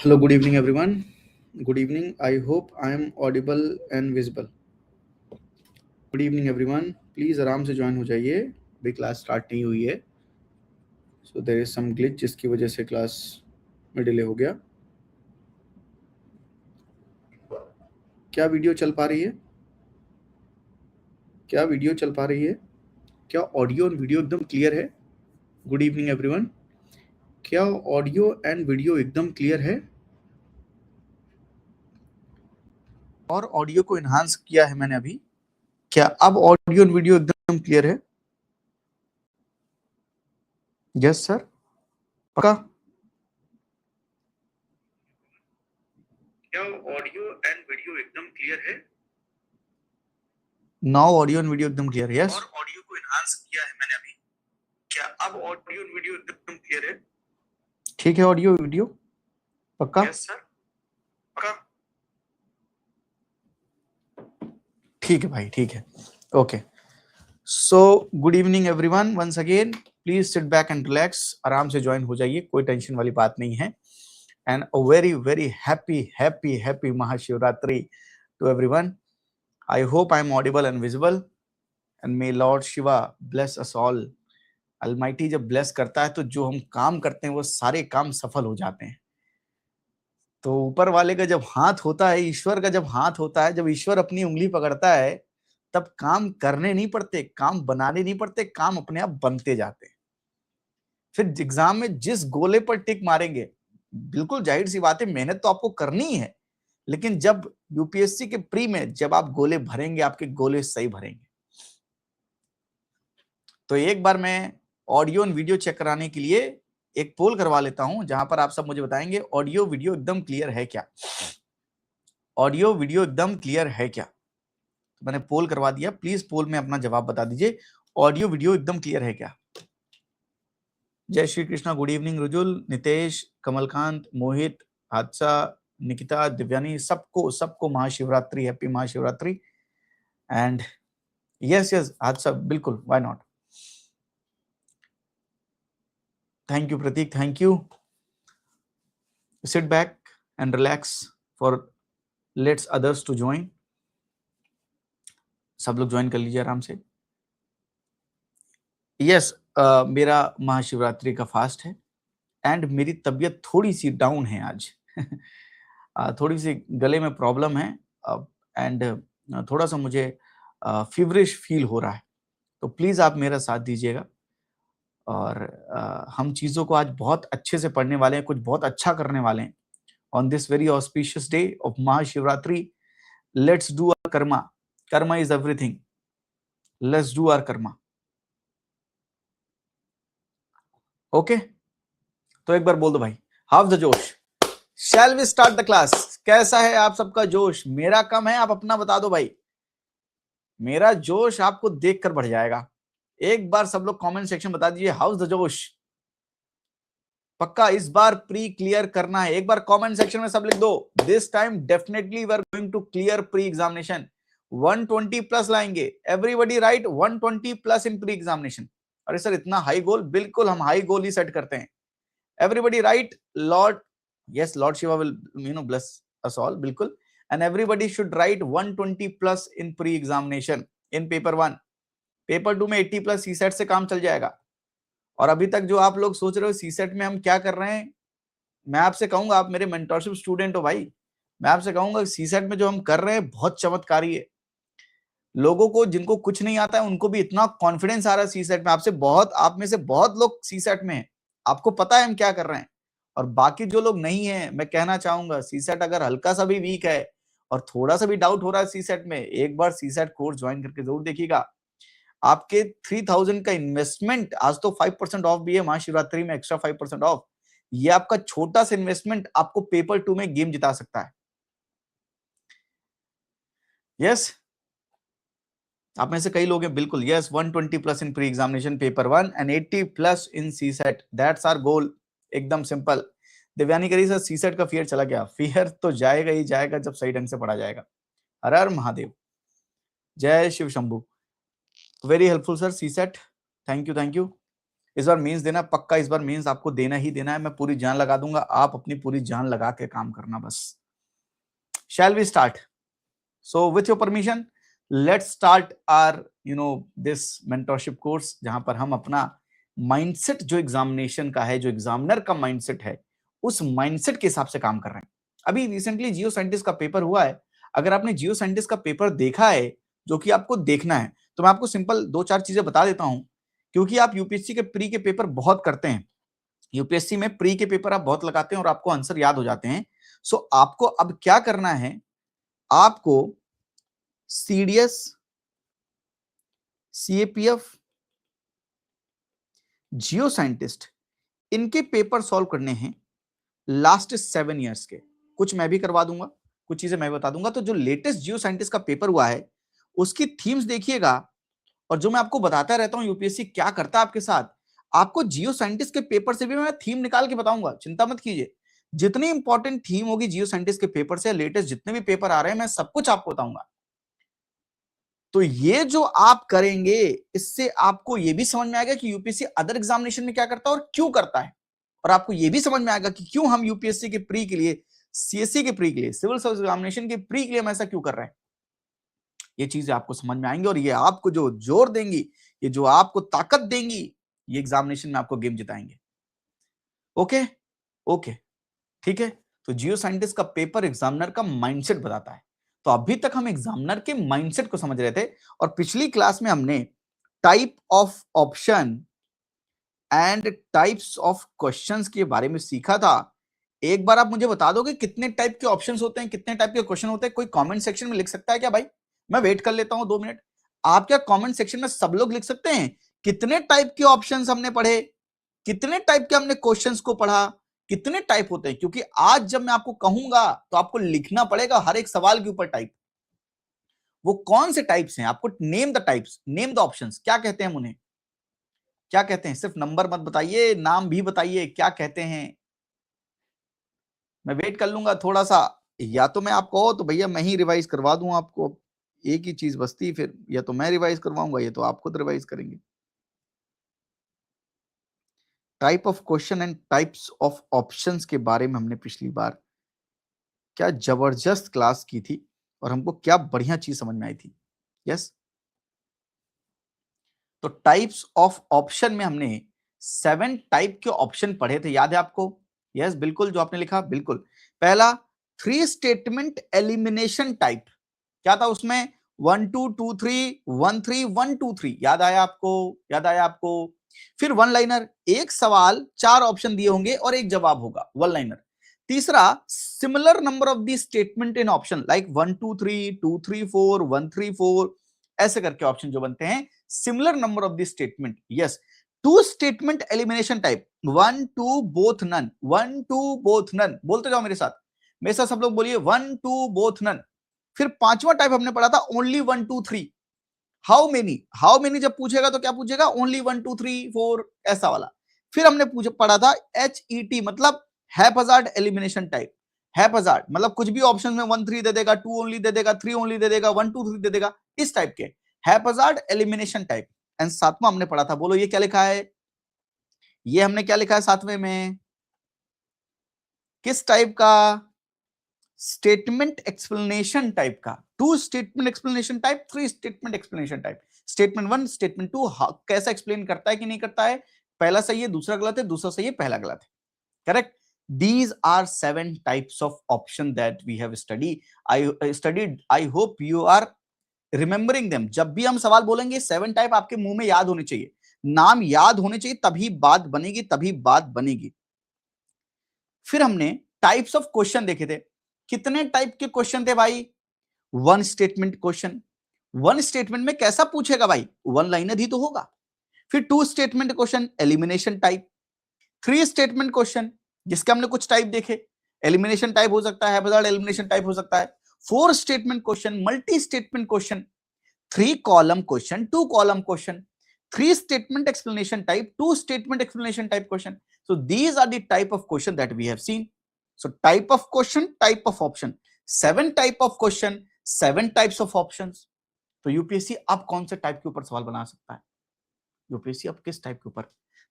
Hello, good evening, everyone. Good evening. I hope I am audible and visible. Good evening everyone, please आराम से join हो जाइए। अभी class start नहीं हुई है, so there is some glitch जिसकी वजह से क्लास में डिले हो गया। क्या वीडियो चल पा रही है? क्या वीडियो चल पा रही है? क्या ऑडियो और वीडियो एकदम क्लियर है? गुड इवनिंग एवरीवन, क्या ऑडियो एंड वीडियो एकदम क्लियर है? और ऑडियो को एनहांस किया है मैंने अभी। क्या अब ऑडियो और वीडियो एकदम क्लियर है? यस सर, पक्का? क्या ऑडियो एंड वीडियो एकदम क्लियर है? नाउ ऑडियो एंड वीडियो एकदम क्लियर है। यस, और ऑडियो को एनहांस किया है मैंने अभी। क्या अब ऑडियो एंड वीडियो एकदम क्लियर है? ठीक है, ऑडियो वीडियो पक्का? यस सर, पक्का। ठीक है भाई, ठीक है, okay. So good evening everyone, once again please sit back and relax. आराम से ज्वाइन हो जाइए, कोई टेंशन वाली बात नहीं है। And a very very happy happy happy Mahashivratri to everyone. I hope I am audible and visible and may lord Shiva bless us all. Almighty जब ब्लेस करता है तो जो हम काम करते हैं वो सारे काम सफल हो जाते हैं। तो ऊपर वाले का जब हाथ होता है, ईश्वर का जब हाथ होता है, जब ईश्वर अपनी उंगली पकड़ता है, तब काम करने नहीं पड़ते, काम बनाने नहीं पड़ते, काम अपने आप बनते जाते हैं। फिर एग्जाम में जिस गोले पर टिक मारेंगे, बिल्कुल जाहिर सी बात है, मेहनत तो आपको करनी ही है, लेकिन जब यूपीएससी के प्री में जब आप गोले भरेंगे, आपके गोले सही भरेंगे। तो एक बार मैं ऑडियो और वीडियो चेक कराने के लिए एक पोल करवा लेता हूं, जहां पर आप सब मुझे बताएंगे ऑडियो वीडियो एकदम क्लियर है क्या? ऑडियो वीडियो एकदम क्लियर है क्या? तो मैंने पोल करवा दिया, प्लीज पोल में अपना जवाब बता दीजिए, ऑडियो वीडियो एकदम क्लियर है क्या? जय श्री कृष्णा, गुड इवनिंग रुजुल, नितेश, कमलकांत, मोहित, हादसा, निकिता, दिव्यानी, सबको सबको Mahashivratri, happy Mahashivratri. And yes yes Hadsa, बिल्कुल, why not. Thank you Prateek, thank you. Sit back and relax for let's others to join. सब लोग ज्वाइन कर लीजिए आराम से। यस मेरा महाशिवरात्रि का फास्ट है एंड मेरी तबीयत थोड़ी सी डाउन है आज। थोड़ी सी गले में प्रॉब्लम है एंड थोड़ा सा मुझे फीवरिश फील हो रहा है, तो प्लीज आप मेरा साथ दीजिएगा। और हम चीजों को आज बहुत अच्छे से पढ़ने वाले हैं, कुछ बहुत अच्छा करने वाले हैं। On this very auspicious day of Mahashivratri, let's do our karma. Karma is everything, let's do our karma. Okay, तो एक बार बोल दो भाई, how the josh, shall we start the class. कैसा है आप सबका जोश? मेरा कम है, आप अपना बता दो भाई। मेरा जोश आपको देखकर बढ़ जाएगा। एक बार सब लोग कमेंट सेक्शन बता दीजिए, हाउस द जोश। पक्का इस बार प्री क्लियर करना है, एक बार कमेंट सेक्शन में सब लिख दो, this time definitely we are going to clear pre examination. 120 plus लाएंगे, everybody right 120 plus in pre examination. अरे सर इतना हाई गोल? बिल्कुल हम हाई गोल ही सेट करते हैं। Everybody right Lord, yes Lord Shiva will bless us all, बिल्कुल। and everybody should write 120 plus in pre examination in paper 1। Paper 2 में 80 plus CSAT से काम चल जाएगा। और अभी तक जो आप लोग सोच रहे हो सीसेट में हम क्या कर रहे हैं, मैं आपसे कहूंगा, आप मेरे मेंटरशिप स्टूडेंट हो भाई, मैं आपसे कहूंगा सीसेट में जो हम कर रहे हैं बहुत चमत्कारी है। लोगों को जिनको कुछ नहीं आता है उनको भी इतना कॉन्फिडेंस आ रहा है सीसेट में। आपसे बहुत, आप में से बहुत लोग सीसेट में हैं, आपको पता है हम क्या कर रहे हैं। और बाकी जो लोग नहीं है, मैं कहना चाहूंगा सीसेट अगर हल्का सा भी वीक है और थोड़ा सा भी डाउट हो रहा है सीसेट में, एक बार सीसेट कोर्स ज्वाइन करके जरूर देखिएगा। आपके 3000 का इन्वेस्टमेंट, आज तो 5% ऑफ भी है महाशिवरात्रि में, एक्स्ट्रा 5% ऑफ। ये आपका छोटा सा इन्वेस्टमेंट आपको पेपर 2 में गेम जिता सकता है। यस आप में से कई लोग हैं, बिल्कुल yes 120 plus in pre examination paper 1 and 80 plus in CSAT, that's our goal. एकदम सिंपल। दिव्यानी करी सर सीसेट का फियर चला गया? फियर तो जाएगा ही जाएगा जब सही ढंग से पढ़ा जाएगा। हर हर महादेव, जय Shiv Shambhu. Very helpful sir CSAT, thank you thank you. इस बार मेंस देना पक्का, इस बार मेंस आपको देना ही देना है, मैं पूरी जान लगा दूंगा, आप अपनी पूरी जान लगा के काम करना बस। Shall we start? So with your permission let's start our this mentorship course, जहां पर हम अपना माइंडसेट जो एग्जामिनेशन का है, जो एग्जामिनर का माइंडसेट है, उस माइंडसेट के हिसाब से काम कर रहे हैं। अभी रिसेंटली जियो साइंटिस्ट का पेपर हुआ है, अगर आपने जियो साइंटिस्ट का पेपर देखा है, जो कि आपको देखना है, तो मैं आपको सिंपल 2-4 चीजें बता देता हूं, क्योंकि आप यूपीएससी के प्री के पेपर बहुत करते हैं, यूपीएससी में प्री के पेपर आप बहुत लगाते हैं और आपको आंसर याद हो जाते हैं। सो आपको अब क्या करना है, आपको सीडीएस, सीएपीएफ, जियो साइंटिस्ट, इनके पेपर सॉल्व करने हैं लास्ट 7 इयर्स के। कुछ मैं भी करवा दूंगा, कुछ चीजें मैं बता दूंगा। तो जो लेटेस्ट जियो साइंटिस्ट का पेपर हुआ है उसकी थीम्स देखिएगा, और जो मैं आपको बताता रहता हूं यूपीएससी क्या करता है आपके साथ, आपको जियो साइंटिस्ट के पेपर से भी मैं थीम निकाल के बताऊंगा, चिंता मत कीजिए। जितनी इंपॉर्टेंट थीम होगी जियो साइंटिस्ट के पेपर से, लेटेस्ट जितने भी पेपर आ रहे हैं, मैं सब कुछ आपको बताऊंगा। तो ये जो आप करेंगे, इससे आपको ये भी समझ में आएगा कि यूपीएससी अदर एग्जामिनेशन में क्या करता है और क्यों करता है, और आपको ये भी समझ में आएगा कि क्यों हम यूपीएससी के प्री के लिए, सीएससी के प्री के लिए, सिविल सर्विस एग्जामिनेशन के प्री के लिए हम ऐसा क्यों कर रहे हैं। ये चीजें आपको समझ में आएंगी, और ये आपको जो जोर देंगी, ये जो आपको ताकत देंगी, ये एग्जामिनेशन में आपको गेम जिताएंगे। ओके ओके, ठीक है। तो जियो साइंटिस्ट का पेपर एग्जामिनर का माइंडसेट बताता है। तो अभी तक हम एग्जामिनर के माइंडसेट को समझ रहे थे, और पिछली क्लास में हमने type of option and types of questions के बारे में सीखा था। एक बार आप मुझे बता दोगे कितने टाइप के ऑप्शंस होते हैं, कितने टाइप के क्वेश्चन होते हैं? कोई कमेंट सेक्शन में लिख सकता है क्या भाई? मैं वेट कर लेता हूं 2 मिनट। आप क्या कमेंट सेक्शन में सब लोग लिख सकते हैं कितने टाइप के ऑप्शंस हमने पढ़े, कितने टाइप के हमने क्वेश्चंस को पढ़ा, कितने टाइप होते हैं? क्योंकि आज जब मैं आपको कहूंगा तो आपको लिखना पड़ेगा हर एक सवाल के ऊपर टाइप। वो कौन से टाइप्स हैं, आपको name the types, name the options, क्या कहते हैं हम उन्हें, क्या कहते हैं? सिर्फ नंबर मत बताइए, नाम भी बताइए, क्या कहते हैं। मैं वेट कर लूंगा थोड़ा सा, या तो मैं आपको हो तो भैया मैं ही रिवाइज करवा दूं आपको, एक ही चीज बचती फिर, या तो मैं रिवाइज करवाऊंगा या तो आप खुद रिवाइज करेंगे। Type of question and types of options के बारे में हमने पिछली बार क्या जबरदस्त क्लास की थी, और हमको क्या बढ़िया चीज समझ में आई थी। यस, तो टाइप्स ऑफ ऑप्शन में हमने 7 टाइप के ऑप्शन पढ़े थे, याद है आपको? यस, बिल्कुल, जो आपने लिखा बिल्कुल। पहला 3 स्टेटमेंट एलिमिनेशन टाइप, क्या था उसमें? 1 2 2 3 1 3 1 2 3, याद आया आपको? याद आया आपको? फिर वन लाइनर, एक सवाल 4 ऑप्शन दिए होंगे और एक जवाब होगा, वन लाइनर। तीसरा similar number of the statement in option, like 1 2 3 2 3 4 1 3 4, ऐसे करके ऑप्शन जो बनते हैं, similar number of the statement. Yes, 2 statement elimination type, 1 2 both none, 1 2 both none, बोलते जाओ मेरे साथ, मेरे साथ सब लोग बोलिए 1 2 बोथ नन। फिर पांचवा टाइप हमने पढ़ा था only 1 2 3, how many, how many जब पूछेगा तो क्या पूछेगा? ओनली 1 2 3 4, ऐसा वाला। फिर हमने पढ़ा था HET, मतलब हैप्पजार्ड एलिमिनेशन टाइप। हैप्पजार्ड मतलब कुछ भी ऑप्शन में 1 3 दे देगा, 2 ओनली दे देगा, 3 ओनली दे देगा, 1 2 3 दे देगा, इस टाइप के हैप्पजार्ड एलिमिनेशन टाइप। एंड सातवां हमने पढ़ा था, बोलो ये क्या लिखा है? ये हमने क्या लिखा है सातवें में? किस टाइप का? स्टेटमेंट एक्सप्लेनेशन टाइप का। 2 statement explanation type, 3 statement explanation type. Statement 1, statement 2 कैसा एक्सप्लेन करता है कि नहीं करता है, पहला सही है, दूसरा गलत है, दूसरा सही है, पहला गलत है, correct. These are 7 types of option that we have studied. I hope you are remembering them. जब भी हम सवाल बोलेंगे 7 टाइप आपके मुंह में याद होने चाहिए, नाम याद होने चाहिए, तभी बात बनेगी, तभी बात बनेगी। फिर हमने टाइप्स ऑफ क्वेश्चन देखे थे। कितने टाइप के क्वेश्चन थे भाई? 1 स्टेटमेंट क्वेश्चन, 1 स्टेटमेंट में कैसा पूछेगा भाई? वन लाइनर ही तो होगा। फिर 2 statement question, elimination type. 3 statement question, जिसके हमने कुछ टाइप देखे, एलिमिनेशन टाइप हो सकता है, हैप्पजार्ड एलिमिनेशन टाइप हो सकता है। 4 statement question, multi statement question. 3 column question, 2 column question. 3 statement explanation type, 2 statement explanation type question. So these are the type of question that we have seen. So type of question, type of option, 7 type of question, 7 types of options. तो UPSC अब कौन से type के ऊपर सवाल बना सकता है? यूपीएससी अब किस टाइप के ऊपर?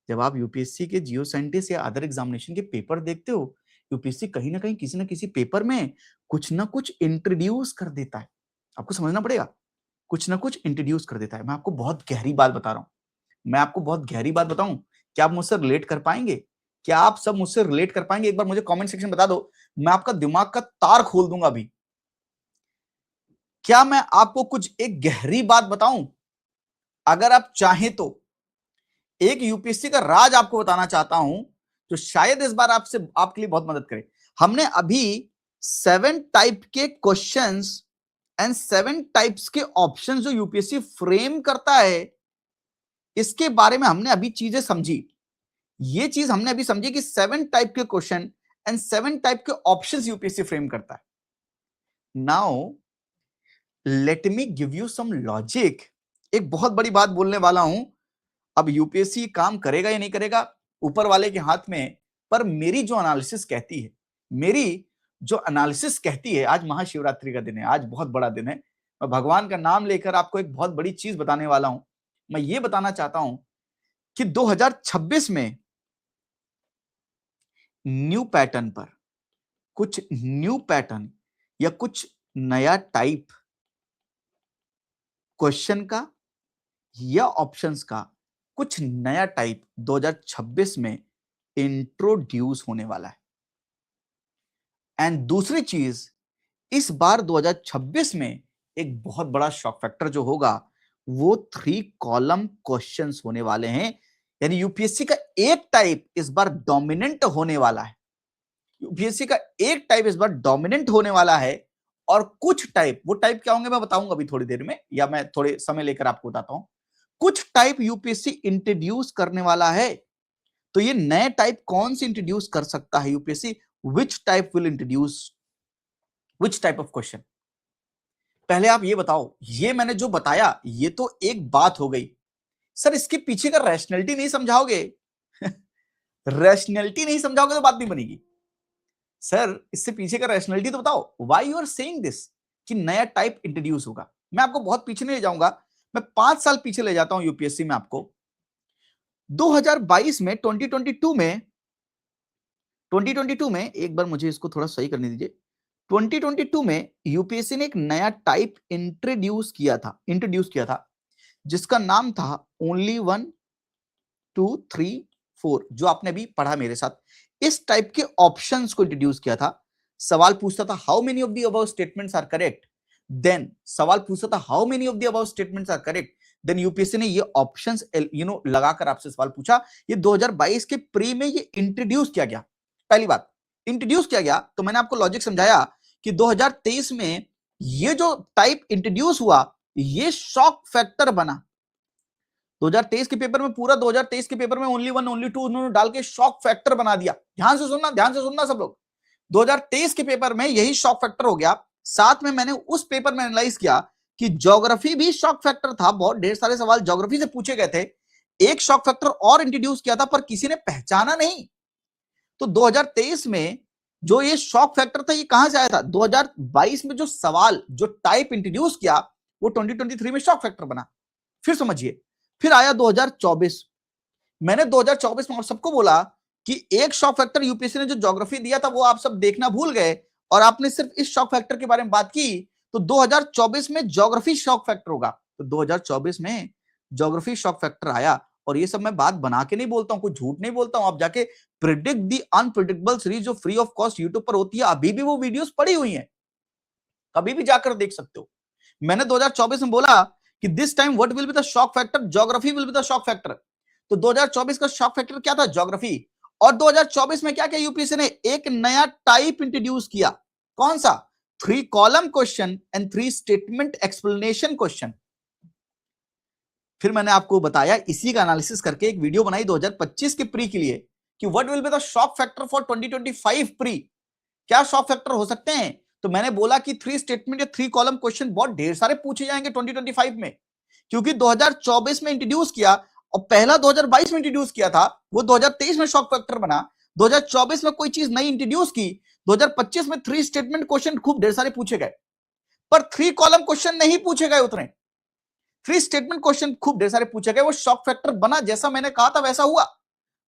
जब आप यूपीएससी के जियो साइंटिस्ट या अदर एग्जामिनेशन के पेपर देखते हो, यूपीएससी कहीं ना कहीं किसी ना किसी पेपर में कुछ ना कुछ इंट्रोड्यूस कर देता है। आपको समझना पड़ेगा, कुछ ना कुछ इंट्रोड्यूस कर देता है। मैं आपको बहुत गहरी बात बता रहा हूं, मैं आपको बहुत गहरी बात बताऊं, क्या आप मुझसे रिलेट कर पाएंगे? क्या आप सब मुझसे रिलेट कर पाएंगे? एक बार मुझे कमेंट सेक्शन बता दो, मैं आपका दिमाग का तार खोल दूंगा अभी। क्या मैं आपको कुछ एक गहरी बात बताऊं? अगर आप चाहें तो एक यूपीएससी का राज आपको बताना चाहता हूं, तो शायद इस बार आपसे आपके लिए बहुत मदद करे। हमने अभी 7 टाइप के क्वेश्चंस एंड 7 टाइप्स के ऑप्शंस जो यूपीएससी फ्रेम करता है, इसके बारे में हमने अभी चीजें समझी। ये चीज हमने अभी समझी कि 7 टाइप के क्वेश्चन एंड 7 टाइप के ऑप्शंस यूपीएससी फ्रेम करता है। Now let me give you some logic. एक बहुत बड़ी बात बोलने वाला हूं। अब यूपीएससी काम करेगा या नहीं करेगा, ऊपर वाले के हाथ में है। पर मेरी जो एनालिसिस कहती है, आज महाशिवरात्रि का दिन है, आज बहुत बड़ा दिन है। मैं भगवान का नाम लेकर आपको एक बहुत बड़ी चीज बताने वाला हूं। मैं ये बताना चाहता हूं कि 2026 में न्यू पैटर्न पर, कुछ न्यू पैटर्न या कुछ नया टाइप क्वेश्चन का या ऑप्शंस का, कुछ नया टाइप 2026 में इंट्रोड्यूस होने वाला है। एंड दूसरी चीज, इस बार 2026 में एक बहुत बड़ा शॉक फैक्टर जो होगा वो 3 कॉलम क्वेश्चंस होने वाले हैं। यानी यूपीएससी का एक टाइप इस बार डोमिनेंट होने वाला है। यूपीएससी का एक टाइप इस बार डोमिनेंट होने वाला है। और कुछ टाइप, वो टाइप क्या होंगे मैं बताऊंगा अभी थोड़ी देर में, या मैं थोड़े समय लेकर आपको बताता हूं। कुछ टाइप यूपीएससी इंट्रोड्यूस करने वाला है। तो ये नए टाइप कौन से इंट्रोड्यूस कर सकता है UPSC? Which type will introduce which type of question? पहले आप ये बताओ, ये मैंने जो बताया ये तो एक बात हो गई। सर इसके पीछे का रैशनैलिटी नहीं समझाओगे? रैशनैलिटी नहीं समझाओगे तो बात नहीं बनेगी। सर इससे पीछे का रैशनैलिटी तो बताओ, why you are saying this कि नया टाइप इंट्रोड्यूस होगा। मैं आपको बहुत पीछे नहीं ले जाऊंगा, मैं 5 साल पीछे ले जाता हूं यूपीएससी में आपको। 2022 में 2022 में एक बार मुझे इसको थोड़ा सही करने दीजिए। 2022 में यूपीएससी ने एक नया टाइप इंट्रोड्यूस किया था जिसका नाम था ओनली 1 2 3 4, जो आपने अभी पढ़ा मेरे साथ। इस टाइप के ऑप्शंस को इंट्रोड्यूस किया था। सवाल पूछता था how many of the above statements are correct, then सवाल पूछता था how many of the above statements are correct, then UPSC ने ये ऑप्शंस लगाकर आपसे सवाल पूछा। ये 2022 के प्री में ये इंट्रोड्यूस किया गया। पहली बात, इंट्रोड्यूस किया गया तो मैंने आपको लॉजिक समझाया कि 2023 में ये जो टाइप इंट्रोड्यूस हुआ ये शॉक फैक्टर बना। 2023 के पेपर में, पूरा 2023 के पेपर में ओनली 1 ओनली 2 उन्होंने डाल के शॉक फैक्टर बना दिया। ध्यान से सुनना सब लोग। 2023 के पेपर में यही शॉक फैक्टर हो गया। साथ में मैंने उस पेपर में एनालाइज किया कि ज्योग्राफी भी शॉक फैक्टर था। बहुत ढेर सारे सवाल ज्योग्राफी से पूछे गए थे। एक शॉक फैक्टर और इंट्रोड्यूस किया था पर किसी ने पहचाना नहीं। तो 2023 में जो ये शॉक फैक्टर था ये कहां से आया था? 2022 में जो सवाल, जो टाइप इंट्रोड्यूस किया वो 2023 में शॉक फैक्टर बना। फिर समझिए, फिर आया 2024। मैंने 2024 में आप सबको बोला कि एक शॉक फैक्टर यूपीएससी ने जो ज्योग्राफी दिया था वो आप सब देखना भूल गए और आपने सिर्फ इस शॉक फैक्टर के बारे में बात की। तो 2024 में ज्योग्राफी शॉक फैक्टर होगा। तो 2024 में ज्योग्राफी शॉक फैक्टर आया। और ये सब मैं बात बना के नहीं बोलता हूं, कोई झूठ नहीं बोलता हूं। आप जाके प्रिडिक्ट दी अनप्रिडिक्टेबल सीरीज जो फ्री ऑफ कॉस्ट यूट्यूब पर होती है, अभी भी वो वीडियोस पड़ी हुई हैं, कभी भी जाकर देख सकते हो। मैंने 2024 में बोला कि this time what will be the shock factor? Geography will be the shock factor. तो 2024 का शॉक फैक्टर क्या था? ज्योग्राफी। और 2024 में क्या किया यूपीएससी ने? एक नया टाइप इंट्रोड्यूस किया। कौन सा? 3 column question and 3 statement explanation question. फिर मैंने आपको बताया, इसी का एनालिसिस करके एक वीडियो बनाई 2025 के प्री के लिए कि what will be the shock factor for 2025 pre. क्या शॉक फैक्टर हो सकते हैं? तो मैंने बोला कि 3 स्टेटमेंट या 3 कॉलम क्वेश्चन बहुत ढेर सारे पूछे जाएंगे 2025 में, क्योंकि 2024 में इंट्रोड्यूस किया और पहला 2022 में इंट्रोड्यूस किया था, वो 2023 में शॉक फैक्टर बना। 2024 में कोई चीज नई इंट्रोड्यूस की, 2025 में 3 स्टेटमेंट क्वेश्चन खूब ढेर सारे पूछे गए, पर 3 कॉलम क्वेश्चन नहीं पूछे गए उतने। 3 स्टेटमेंट क्वेश्चन खूब ढेर सारे पूछे गए, वो शॉक फैक्टर बना। जैसा मैंने कहा था वैसा हुआ।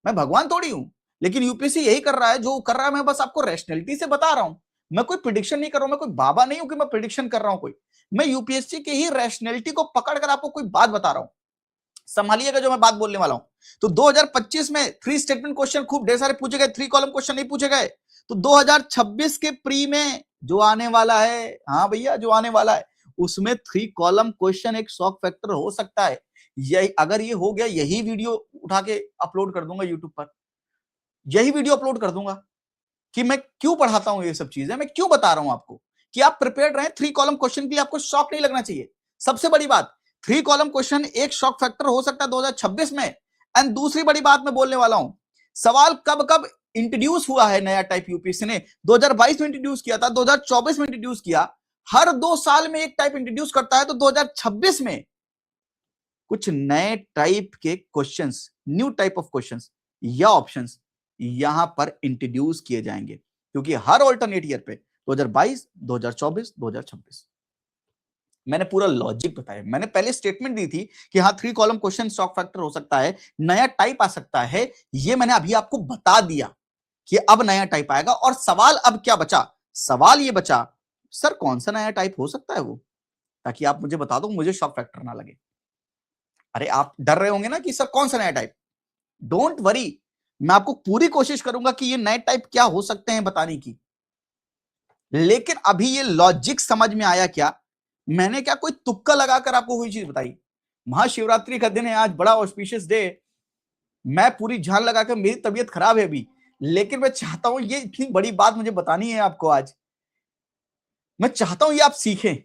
मैं भगवान थोड़ी हूं, लेकिन यूपीएससी यही कर रहा है जो कर रहा है। मैं बस आपको रैशनैलिटी से बता रहा हूं, मैं कोई प्रिडिक्शन नहीं कर रहा हूं, मैं कोई बाबा नहीं हूं कि मैं प्रिडिक्शन कर रहा हूं कोई। मैं यूपीएससी की ही रैशनैलिटी को पकड़कर आपको कोई बात बता रहा हूं, संभालिएगा जो मैं बात बोलने वाला हूं। तो 2025 में 3 स्टेटमेंट क्वेश्चन खूब ढेर सारे पूछे गए, 3 कॉलम क्वेश्चन नहीं पूछे गए। तो 2026 के प्री में जो आने वाला है, हाँ भैया जो आने वाला है, उसमें 3 कॉलम क्वेश्चन एक शॉक फैक्टर हो सकता है। यही अगर ये हो गया, यही वीडियो उठा के अपलोड कर दूंगा यूट्यूब पर, यही वीडियो अपलोड कर दूंगा कि मैं क्यों पढ़ाता हूं ये सब चीजें, मैं क्यों बता रहा हूं आपको कि आप प्रिपेयर्ड रहें। 3 कॉलम क्वेश्चन के लिए आपको शॉक नहीं लगना चाहिए। सबसे बड़ी बात, 3 कॉलम क्वेश्चन एक शॉक फैक्टर हो सकता है 2026 में। एंड दूसरी बड़ी बात मैं बोलने वाला हूं, सवाल कब कब इंट्रोड्यूस हुआ है नया टाइप यूपीएससी ने, 2022 में इंट्रोड्यूस किया था, 2024 में इंट्रोड्यूस किया। हर 2 साल में एक टाइप इंट्रोड्यूस करता है। तो 2026 में कुछ नए टाइप के questions, new type of questions या ऑप्शंस यहां पर इंट्रोड्यूस किए जाएंगे, क्योंकि हर ऑल्टरनेट ईयर पे 2022, 2024, 2026 मैंने पूरा लॉजिक बताया। मैंने पहले स्टेटमेंट दी थी कि हाँ 3 कॉलम क्वेश्चन शॉक फैक्टर हो सकता है, नया टाइप आ सकता है। ये मैंने अभी आपको बता दिया कि अब नया टाइप आएगा। और सवाल अब क्या बचा, सवाल ये बचा सर कौन सा नया टाइप हो सकता है वो, ताकि आप मुझे बता दो, मुझे शॉक फैक्टर ना लगे। अरे आप डर रहे होंगे ना कि सर कौन सा नया टाइप, डोंट वरी, मैं आपको पूरी कोशिश करूंगा कि ये नए टाइप क्या हो सकते हैं बताने की। लेकिन अभी ये लॉजिक समझ में आया क्या, मैंने क्या कोई तुक्का लगाकर आपको कोई चीज बताई। महाशिवरात्रि का दिन है आज, बड़ा ऑस्पिशियस डे, मैं पूरी जान लगाकर, मेरी तबीयत खराब है अभी, लेकिन मैं चाहता हूं ये इतनी बड़ी बात मुझे बतानी है आपको आज। मैं चाहता हूं ये आप सीखें।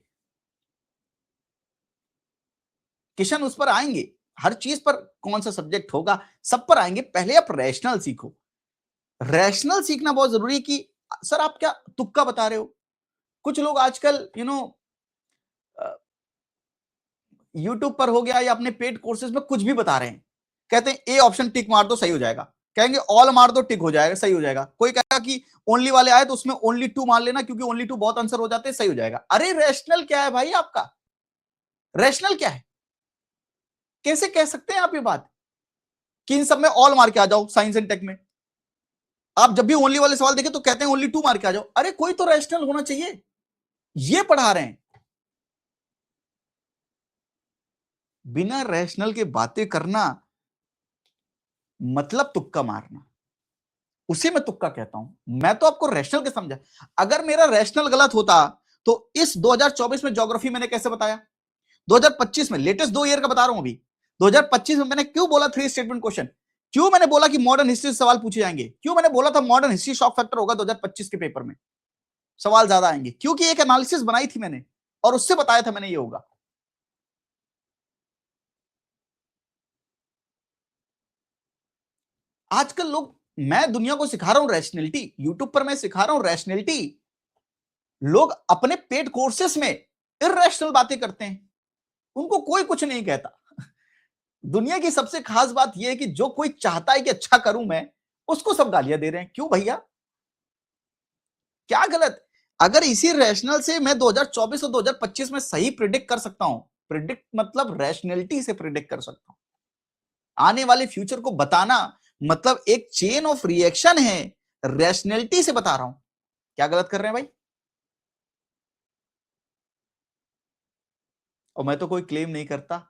किशन उस पर आएंगे, हर चीज पर कौन सा सब्जेक्ट होगा सब पर आएंगे। पहले आप रैशनल सीखो, रैशनल सीखना बहुत जरूरी है कि सर आप क्या तुक्का बता रहे हो। कुछ लोग आजकल यूट्यूब पर हो गया या अपने पेड कोर्सेज में कुछ भी बता रहे हैं, कहते हैं ए ऑप्शन टिक मार दो सही हो जाएगा, कहेंगे ऑल मार दो टिक हो जाएगा सही हो जाएगा, कोई कहेगा कि ओनली वाले आए तो उसमें ओनली 2 मार लेना क्योंकि ओनली 2 बहुत आंसर हो जाते हैं सही हो जाएगा। अरे रैशनल क्या है भाई आपका, रैशनल क्या है, कैसे कह सकते हैं आप ये बात कि इन सब में ऑल मार के आ जाओ। साइंस एंड टेक में आप जब भी ओनली वाले सवाल देखें तो कहते हैं ओनली 2 मार के आ जाओ। अरे कोई तो रैशनल होना चाहिए, ये पढ़ा रहे हैं। बिना रैशनल के बातें करना मतलब तुक्का मारना, उसे मैं तुक्का कहता हूं। मैं तो आपको रैशनल के समझा, अगर मेरा रैशनल गलत होता तो इस 2024 में ज्योग्राफी मैंने कैसे बताया, 2025 में लेटेस्ट 2 ईयर का बता रहा हूं अभी, 2025 में मैंने क्यों बोला 3 स्टेटमेंट क्वेश्चन, क्यों मैंने बोला कि मॉडर्न हिस्ट्री से सवाल पूछे जाएंगे, क्यों मैंने बोला था मॉडर्न हिस्ट्री शॉक फैक्टर होगा 2025 के पेपर में, सवाल ज्यादा आएंगे, क्योंकि एक एनालिसिस बनाई थी मैंने और उससे बताया था मैंने ये होगा। आजकल लोग, मैं दुनिया को सिखा रहा हूं रैशनैलिटी, यूट्यूब पर मैं सिखा रहा हूं रैशनैलिटी, लोग अपने पेड कोर्सेस में इर्रेशनल बातें करते हैं, उनको कोई कुछ नहीं कहता। दुनिया की सबसे खास बात यह है कि जो कोई चाहता है कि अच्छा करूं मैं, उसको सब गालियां दे रहे हैं। क्यों भैया, क्या गलत, अगर इसी रैशनल से मैं 2024 और 2025 में सही प्रिडिक्ट कर सकता हूं, प्रिडिक्ट मतलब रैशनैलिटी से प्रिडिक्ट कर सकता हूं, आने वाले फ्यूचर को बताना मतलब एक चेन ऑफ रिएक्शन है, रैशनैलिटी से बता रहा हूं। क्या गलत कर रहे हैं भाई। और मैं तो कोई क्लेम नहीं करता,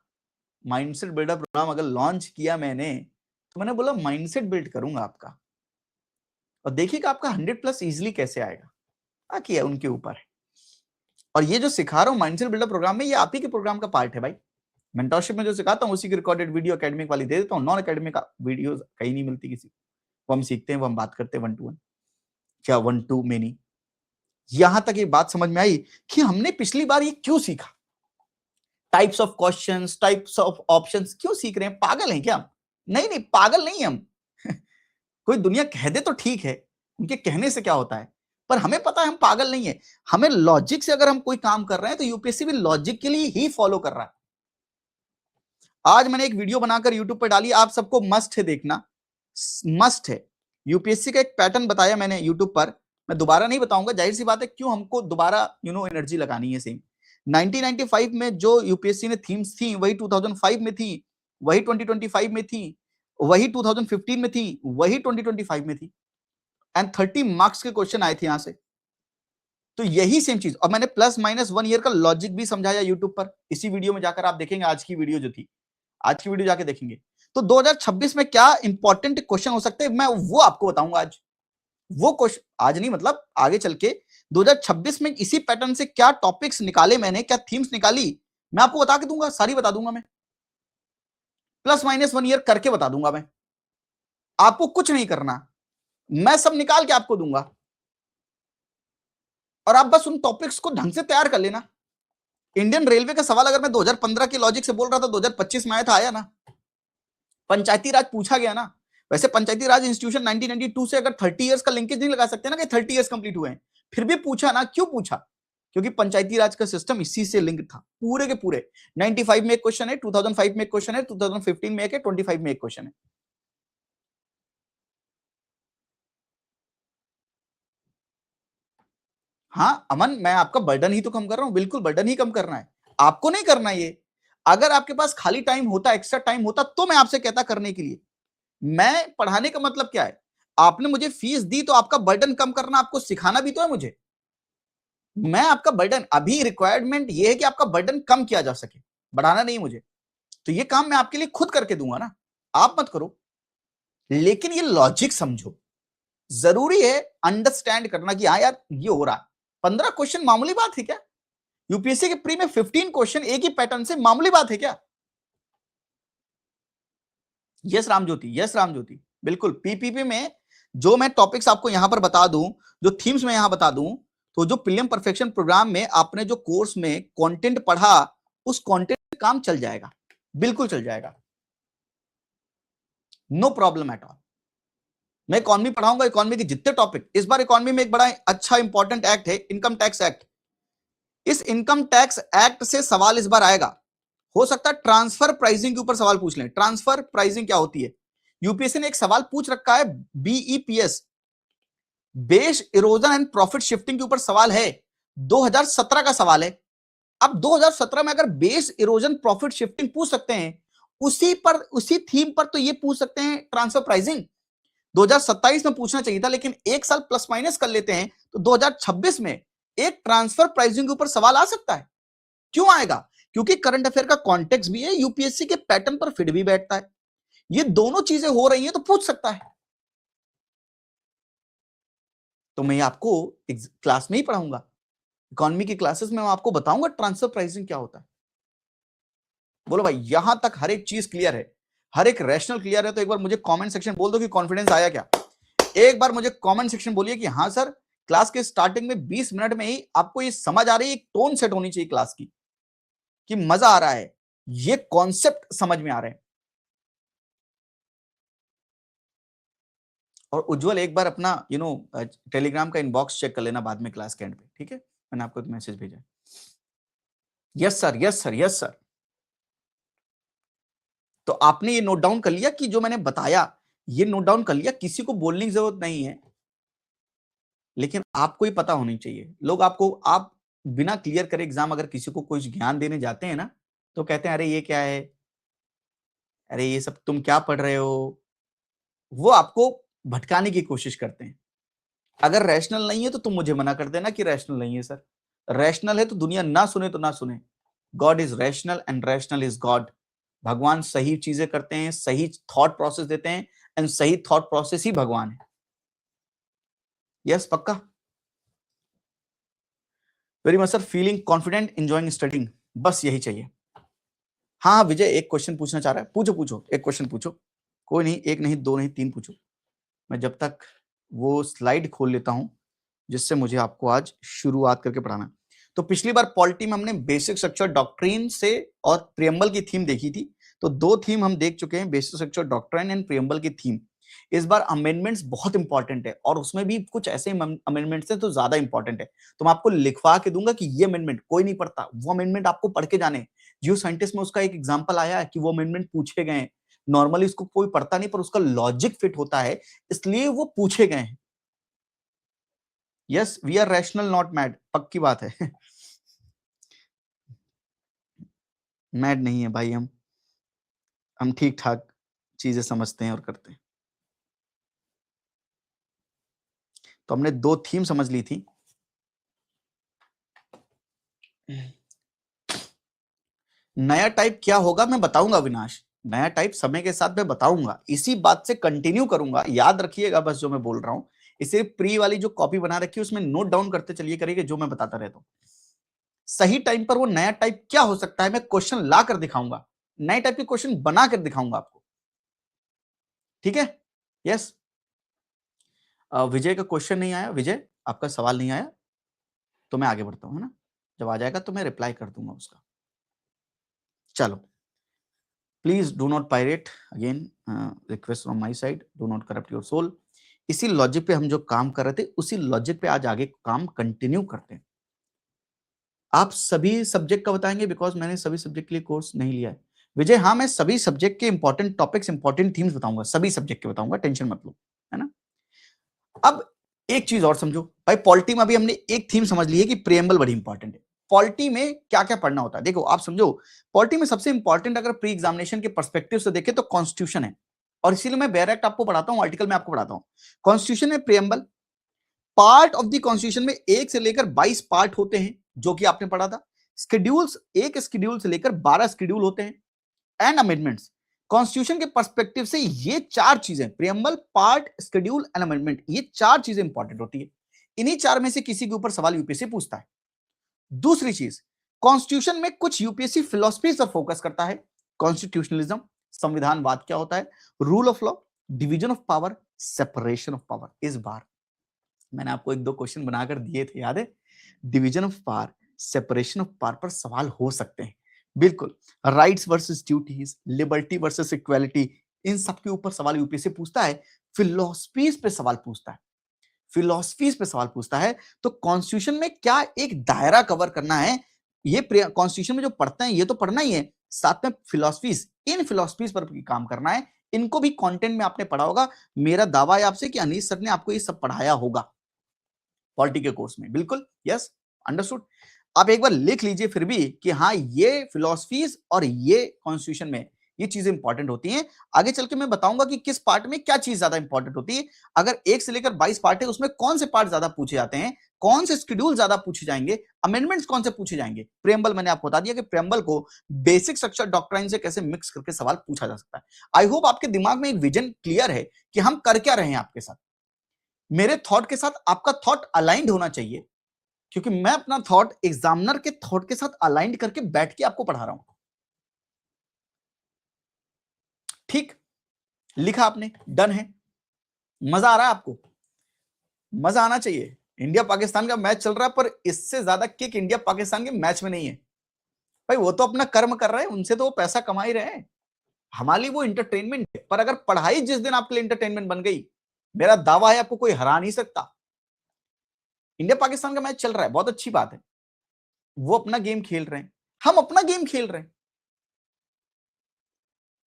माइंडसेट बिल्डर प्रोग्राम अगर लॉन्च किया मैंने तो मैंने बोला माइंडसेट बिल्ड करूंगा आपका, और देखिएगा आपका 100+ इजीली कैसे आएगा, बाकी है उनके ऊपर है। और ये जो सिखा रहा हूं माइंडसेट बिल्डर प्रोग्राम में, ये आप ही के प्रोग्राम का पार्ट है भाई। मेंटरशिप में जो सिखाता हूं उसी की रिकॉर्डेड वीडियो एकेडमिक वाली दे देता हूं, नॉन एकेडमिक वीडियो कहीं नहीं मिलती किसी, वो हम सीखते हैं, वो हम बात करते हैं 1-to-1 क्या 1-2 में नहीं। यहां तक ये बात समझ में आई कि हमने पिछली बार ये क्यों सीखा, types of questions, types of options क्यों सीख रहे हैं, पागल हैं क्या हम? नहीं नहीं पागल नहीं हम। कोई दुनिया कह दे तो ठीक है, उनके कहने से क्या होता है, पर हमें पता है हम पागल नहीं है। हमें लॉजिक से अगर हम कोई काम कर रहे हैं तो यूपीएससी भी लॉजिक के लिए ही फॉलो कर रहा है। आज मैंने एक वीडियो बनाकर यूट्यूब पर डाली, आप सबको मस्ट है देखना, मस्ट है। यूपीएससी का एक पैटर्न बताया मैंने यूट्यूब पर, मैं दोबारा नहीं बताऊंगा, जाहिर सी बात है क्यों हमको दोबारा एनर्जी लगानी है। सेम 1995 में जो यूपीएससी ने थीम्स थी वही 2005 में थी, वही 2025 में थी, वही 2015 में थी, वही 2025 में थी, एंड 30 मार्क्स के क्वेश्चन आए थे यहां से। तो यही सेम चीज, और मैंने प्लस माइनस 1 ईयर का लॉजिक भी समझाया यूट्यूब पर, इसी वीडियो में जाकर आप देखेंगे, आज की वीडियो जो थी, आज की वीडियो जाके देखेंगे। तो 2026 में क्या इंपॉर्टेंट क्वेश्चन हो सकते हैं, मैं वो आपको बताऊंगा आज। वो क्वेश्चन आज नहीं, मतलब आगे चल के 2026 में इसी पैटर्न से क्या टॉपिक्स निकाले मैंने, क्या थीम्स निकाली, मैं आपको बता के दूंगा, सारी बता दूंगा मैं, प्लस माइनस 1 ईयर करके बता दूंगा मैं। आपको कुछ नहीं करना, मैं सब निकाल के आपको दूंगा, और आप बस उन टॉपिक्स को ढंग से तैयार कर लेना। इंडियन रेलवे का सवाल अगर मैं 2015 के लॉजिक से बोल रहा था, 2025 में आया था, आया ना। पंचायती राज पूछा गया ना। वैसे पंचायती राज इंस्टीट्यूशन 1992 से अगर 30 इयर्स का लिंकेज नहीं लगा सकते ना कि 30 इयर्स कंप्लीट हुए हैं, फिर भी पूछा ना। क्यों पूछा? क्योंकि पंचायती राज का सिस्टम इसी से लिंक था, पूरे के पूरे। 95 में एक क्वेश्चन है, 2005 में एक क्वेश्चन है, 2015 में एक है, 25 में एक क्वेश्चन है। हाँ अमन, मैं आपका बर्डन ही तो कम कर रहा हूं, बिल्कुल बर्डन ही कम करना है, आपको नहीं करना ये। अगर आपके पास खाली टाइम होता, एक्स्ट्रा टाइम होता, तो मैं आपसे कहता करने के लिए। मैं पढ़ाने का मतलब क्या है, आपने मुझे फीस दी तो आपका बर्डन कम करना, आपको सिखाना भी तो है मुझे। मैं आपका बर्डन, अभी रिक्वायरमेंट ये है कि आपका बर्डन कम किया जा सके, बढ़ाना नहीं मुझे। तो ये काम मैं आपके लिए खुद करके दूंगा ना, आप मत करो। लेकिन ये लॉजिक समझो, जरूरी है अंडरस्टैंड करना कि हाँ यार ये हो रहा है। 15 क्वेश्चन मामूली बात है क्या? यूपीएससी के प्री में 15 क्वेश्चन एक ही पैटर्न से मामूली बात है क्या? यस रामज्योति, यस रामज्योति, बिल्कुल। पीपीपी में जो मैं टॉपिक्स आपको यहां पर बता दूं, जो थीम्स मैं यहां बता दूं, तो जो प्रीलिम परफेक्शन प्रोग्राम में आपने जो कोर्स में कंटेंट पढ़ा, उस कंटेंट काम चल जाएगा, बिल्कुल चल जाएगा, नो प्रॉब्लम एट ऑल। मैं इकोनॉमी पढ़ाऊंगा, इकोनॉमी के जितने टॉपिक, इस बार इकोनॉमी में एक बड़ा अच्छा इंपॉर्टेंट एक्ट है, इनकम टैक्स एक्ट। इस इनकम टैक्स एक्ट से सवाल इस बार आएगा। हो सकता है ट्रांसफर प्राइसिंग के ऊपर सवाल पूछ लें। ट्रांसफर प्राइसिंग क्या होती है? यूपीएससी ने एक सवाल पूछ रखा है, BEPS, base erosion and profit shifting के ऊपर सवाल है, 2017 का सवाल है। अब 2017 में अगर बेस इरोजन प्रॉफिट शिफ्टिंग पूछ सकते हैं, उसी पर, उसी थीम पर तो ये पूछ सकते हैं ट्रांसफर प्राइसिंग। 2027 में पूछना चाहिए था, लेकिन एक साल प्लस माइनस कर लेते हैं तो 2026 में एक ट्रांसफर प्राइसिंग के ऊपर सवाल आ सकता है। क्यों आएगा? क्योंकि करंट अफेयर का कॉन्टेक्स्ट भी है, यूपीएससी के पैटर्न पर फिट भी बैठता है। ये दोनों चीजें हो रही हैं तो पूछ सकता है। तो मैं आपको क्लास में ही पढ़ाऊंगा, इकोनॉमी की क्लासेस में मैं आपको बताऊंगा ट्रांसफर प्राइसिंग क्या होता है। बोलो भाई, यहां तक हर एक चीज क्लियर है, हर एक रैशनल क्लियर है? तो एक बार मुझे कमेंट सेक्शन बोल दो कि कॉन्फिडेंस आया क्या। एक बार मुझे कमेंट सेक्शन बोलिए कि हाँ सर, क्लास के स्टार्टिंग में 20 मिनट में ही आपको ये समझ आ रही है, एक टोन सेट होनी चाहिए क्लास की, कि मजा आ रहा है, ये कॉन्सेप्ट समझ में आ रहे हैं। और उज्जवल, एक बार अपना टेलीग्राम का इनबॉक्स चेक कर लेना बाद में क्लास के एंड पे, ठीक है? मैंने आपको एक मैसेज भेजा है। Yes sir, yes sir, yes sir. तो आपने ये नोट डाउन कर लिया कि जो मैंने बताया, ये नोट डाउन कर लिया, किसी को बोलने की जरूरत नहीं है, लेकिन आपको ही पता होनी चाहिए। लोग आपको, आप बिना क्लियर करे एग्जाम अगर किसी को कुछ ज्ञान देने जाते हैं ना, तो कहते हैं अरे ये क्या है, अरे ये सब तुम क्या पढ़ रहे हो, वो आपको भटकाने की कोशिश करते हैं। अगर रैशनल नहीं है तो तुम मुझे मना कर देना कि रैशनल नहीं है सर। रैशनल है तो दुनिया ना सुने तो ना सुने। God is rational and rational is God. भगवान सही चीजें करते हैं, सही थॉट प्रोसेस देते हैं, एंड सही थॉट प्रोसेस ही भगवान है। यस पक्का। Very much sir, feeling confident, enjoying studying, बस यही चाहिए। हाँ विजय, एक क्वेश्चन पूछना चाह रहा है, पूछो पूछो, एक क्वेश्चन पूछो। कोई नहीं, एक नहीं, दो नहीं, तीन पूछो। मैं जब तक वो स्लाइड खोल लेता हूं जिससे मुझे आपको आज शुरुआत करके पढ़ाना। तो पिछली बार पॉलिटी में हमने बेसिक स्ट्रक्चर डॉक्ट्रिन से और प्रियम्बल की थीम देखी थी। तो दो थीम हम देख चुके हैं, basic structure doctrine and preamble की थीम। इस बार अमेंडमेंट्स बहुत इंपॉर्टेंट है, और उसमें भी कुछ ऐसे अमेंडमेंट्स हैं तो ज्यादा इंपॉर्टेंट है। तो मैं आपको लिखवा के दूंगा कि ये अमेंडमेंट कोई नहीं पढ़ता, वो अमेंडमेंट आपको पढ़ के जाने। जियो साइंटिस्ट में उसका एक एग्जाम्पल आया है कि वो अमेंडमेंट पूछे गए हैं। नॉर्मली उसको कोई पढ़ता नहीं, पर उसका लॉजिक फिट होता है, इसलिए वो पूछे गए हैं। Yes, we are rational not mad, पक्की बात है। मैड नहीं है भाई, हम ठीक ठाक चीजें समझते हैं और करते हैं। तो हमने 2 थीम समझ ली थी। नया टाइप क्या होगा मैं बताऊंगा अविनाश, नया टाइप समय के साथ मैं बताऊंगा, इसी बात से कंटिन्यू करूंगा, याद रखिएगा बस जो मैं बोल रहा हूं। इसे प्री वाली जो कॉपी बना रखी है उसमें नोट डाउन करते चलिए करिए जो मैं बताता रहता हूं। सही टाइम पर वो नया टाइप क्या हो सकता है मैं क्वेश्चन ला कर दिखाऊंगा, नए टाइप के क्वेश्चन बना कर दिखाऊंगा आपको, ठीक है। यस, विजय का क्वेश्चन नहीं आया, विजय आपका सवाल नहीं आया तो मैं आगे बढ़ता हूं, है ना। जब आ जाएगा तो मैं रिप्लाई कर दूंगा उसका। चलो, please do not pirate, again request from my side, do not corrupt your soul. इसी लॉजिक पे हम जो काम कर रहे थे उसी लॉजिक पे आज आगे काम कंटिन्यू करते हैं। आप सभी सब्जेक्ट का बताएंगे, बिकॉज मैंने सभी सब्जेक्ट के लिए कोर्स नहीं लिया है। विजय, हाँ मैं सभी सब्जेक्ट के इंपॉर्टेंट टॉपिक्स, इंपॉर्टेंट थीम्स बताऊंगा, सभी सब्जेक्ट के बताऊंगा, टेंशन मत लो, है ना। अब एक चीज और समझो भाई, पॉलिटी में अभी हमने एक थीम समझ ली है कि प्रीएम्बल बड़ी इंपॉर्टेंट है। पॉलिटी में क्या क्या पढ़ना होता है देखो आप समझो, पॉलिटी में सबसे इंपॉर्टेंट अगर प्री एग्जामिनेशन के पर्सपेक्टिव से देखें तो कॉन्स्टिट्यूशन है, और इसीलिए मैं बैरेक्ट आपको पढ़ाता हूं, आर्टिकल में आपको पढ़ाता हूं। कॉन्स्टिट्यूशन में preamble part of the constitution में 1 से लेकर 22 पार्ट होते हैं, जो कि आपने पढ़ा था। स्केड्यूल्स, एक स्केड्यूल से लेकर 12 स्केड्यूल होते हैं। एंड अमेंडमेंट्स, कॉन्स्टिट्यूशन के पर्सपेक्टिव से ये 4 चीजें, preamble, part, schedule and amendment, ये 4 चीजें इंपॉर्टेंट होती है। इन्हीं 4 में से किसी के ऊपर सवाल यूपीएससी पूछता है। दूसरी चीज, कॉन्स्टिट्यूशन में कुछ यूपीएससी फिलॉसफी पर फोकस करता है। कॉन्स्टिट्यूशनलिज्म, संविधानवाद क्या होता है, rule of law, division of power, separation of power. इस बार मैंने आपको 1-2 क्वेश्चन बनाकर दिए थे, याद है। Division of power, separation of power पर सवाल हो सकते हैं, बिल्कुल। Rights versus duties, liberty versus equality, इन सब के ऊपर सवाल यूपीएससी पूछता है। फिलॉसफीज पे सवाल पूछता है, फिलॉसफीज पे सवाल पूछता है। तो कॉन्स्टिट्यूशन में क्या एक दायरा कवर करना है, ये कॉन्स्टिट्यूशन में जो पढ़ते हैं ये तो पढ़ना ही है, साथ में फिलॉसफीज, इन फिलॉसफीज पर भी काम करना है। इनको भी कंटेंट में आपने पढ़ा होगा। मेरा दावा है आपसे कि अनीश सर ने आपको ये सब पढ़ाया होगा पॉलिटी के कोर्स में, बिल्कुल। Yes, understood. आप एक बार लिख लीजिए फिर भी कि हाँ ये फिलॉसफीज और ये कॉन्स्टिट्यूशन में ये चीजें इंपॉर्टेंट होती हैं। आगे चल के मैं बताऊंगा कि किस पार्ट में क्या चीज ज्यादा इंपॉर्टेंट होती है। अगर 1 से लेकर 22 पार्ट है उसमें कौन से पार्ट ज्यादा पूछे जाते हैं, कौन से शेड्यूल ज्यादा पूछे जाएंगे, अमेंडमेंट्स कौन से पूछे जाएंगे। प्रेम्बल मैंने आपको बता दिया कि प्रेम्बल को बेसिक स्ट्रक्चर डॉक्ट्राइन से कैसे मिक्स करके सवाल पूछा जा सकता है। आई होप आपके दिमाग में एक विजन क्लियर है कि हम कर क्या रहे हैं आपके साथ। मेरे थॉट के साथ आपका थॉट अलाइंड होना चाहिए, क्योंकि मैं अपना थॉट एग्जामिनर के थॉट के साथ अलाइंड करके बैठ के आपको पढ़ा रहा हूं। ठीक, लिखा आपने, डन है। मजा आ रहा है आपको, मजा आना चाहिए। इंडिया पाकिस्तान का मैच चल रहा है, पर इससे ज्यादा किक इंडिया पाकिस्तान के मैच में नहीं है भाई। वो तो अपना कर्म कर रहे हैं, उनसे तो वो पैसा कमा ही रहे हैं, हमारे लिए वो इंटरटेनमेंट है। पर अगर पढ़ाई जिस दिन आपके लिए इंटरटेनमेंट बन गई, मेरा दावा है आपको कोई हरा नहीं सकता। इंडिया पाकिस्तान का मैच चल रहा है, बहुत अच्छी बात है, वो अपना गेम खेल रहे हैं, हम अपना गेम खेल रहे हैं।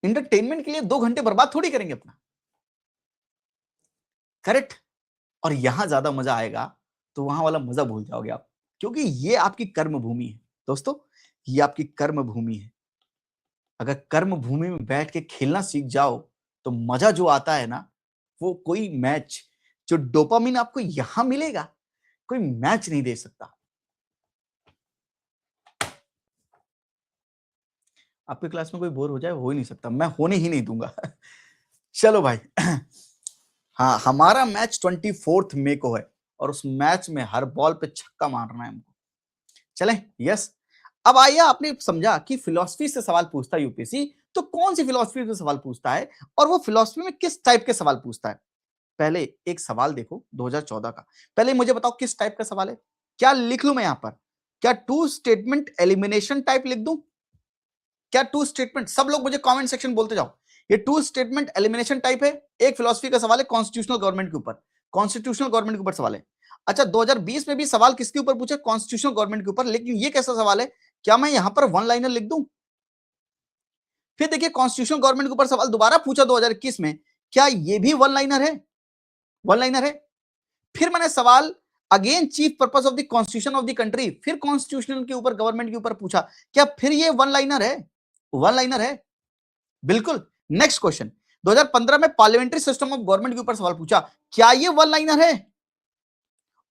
इंटरटेनमेंट के लिए 2 घंटे बर्बाद थोड़ी करेंगे अपना, करेक्ट। और यहां ज्यादा मजा आएगा, तो वहां वाला मजा भूल जाओगे आप, क्योंकि ये आपकी कर्म भूमि है दोस्तों, ये आपकी कर्म भूमि है। अगर कर्म भूमि में बैठ के खेलना सीख जाओ तो मजा जो आता है ना, वो कोई मैच, जो डोपामिन आपको यहां मिलेगा, कोई मैच नहीं दे सकता। आपके क्लास में कोई बोर हो जाए, हो ही नहीं सकता, मैं होने ही नहीं दूंगा। चलो भाई, हाँ हमारा मैच 24 मई को है, और उस मैच में हर बॉल पे छक्का मारना है हमको। चलें, यस। अब आइए, आपने समझा कि फिलॉसफी से सवाल पूछता है यूपीएससी, तो कौन सी फिलॉसफी से सवाल पूछता है और वो फिलॉसफी में किस टाइप के सवाल पूछता है। पहले एक सवाल देखो 2014 का, पहले मुझे बताओ किस टाइप का सवाल है। क्या लिख लूं मैं यहां पर, क्या टू स्टेटमेंट एलिमिनेशन टाइप लिख दूं, क्या टू स्टेटमेंट, सब लोग मुझे कमेंट सेक्शन बोलते जाओ, ये टू स्टेटमेंट एलिमिनेशन टाइप है। एक फिलॉसफी का सवाल है कॉन्स्टिट्यूशनल गवर्नमेंट के ऊपर, कॉन्स्टिट्यूशनल गवर्नमेंट के ऊपर सवाल है। अच्छा 2020 में भी सवाल किसके ऊपर पूछा, कॉन्स्टिट्यूशनल गवर्नमेंट के ऊपर, लेकिन ये कैसा सवाल है, क्या मैं यहां पर वन लाइनर लिख दूं। फिर देखिए कॉन्स्टिट्यूशनल गवर्नमेंट के ऊपर सवाल दोबारा पूछा 2021 में, क्या ये भी वन लाइनर है, वन लाइनर है। फिर मैंने सवाल again chief purpose of the constitution of the country, फिर कॉन्स्टिट्यूशनल के ऊपर, गवर्नमेंट के ऊपर पूछा, क्या फिर ये वन लाइनर है, वन लाइनर है, बिल्कुल। नेक्स्ट क्वेश्चन, 2015 में पार्लियामेंट्री सिस्टम ऑफ गवर्नमेंट के ऊपर सवाल पूछा, क्या ये वन लाइनर है?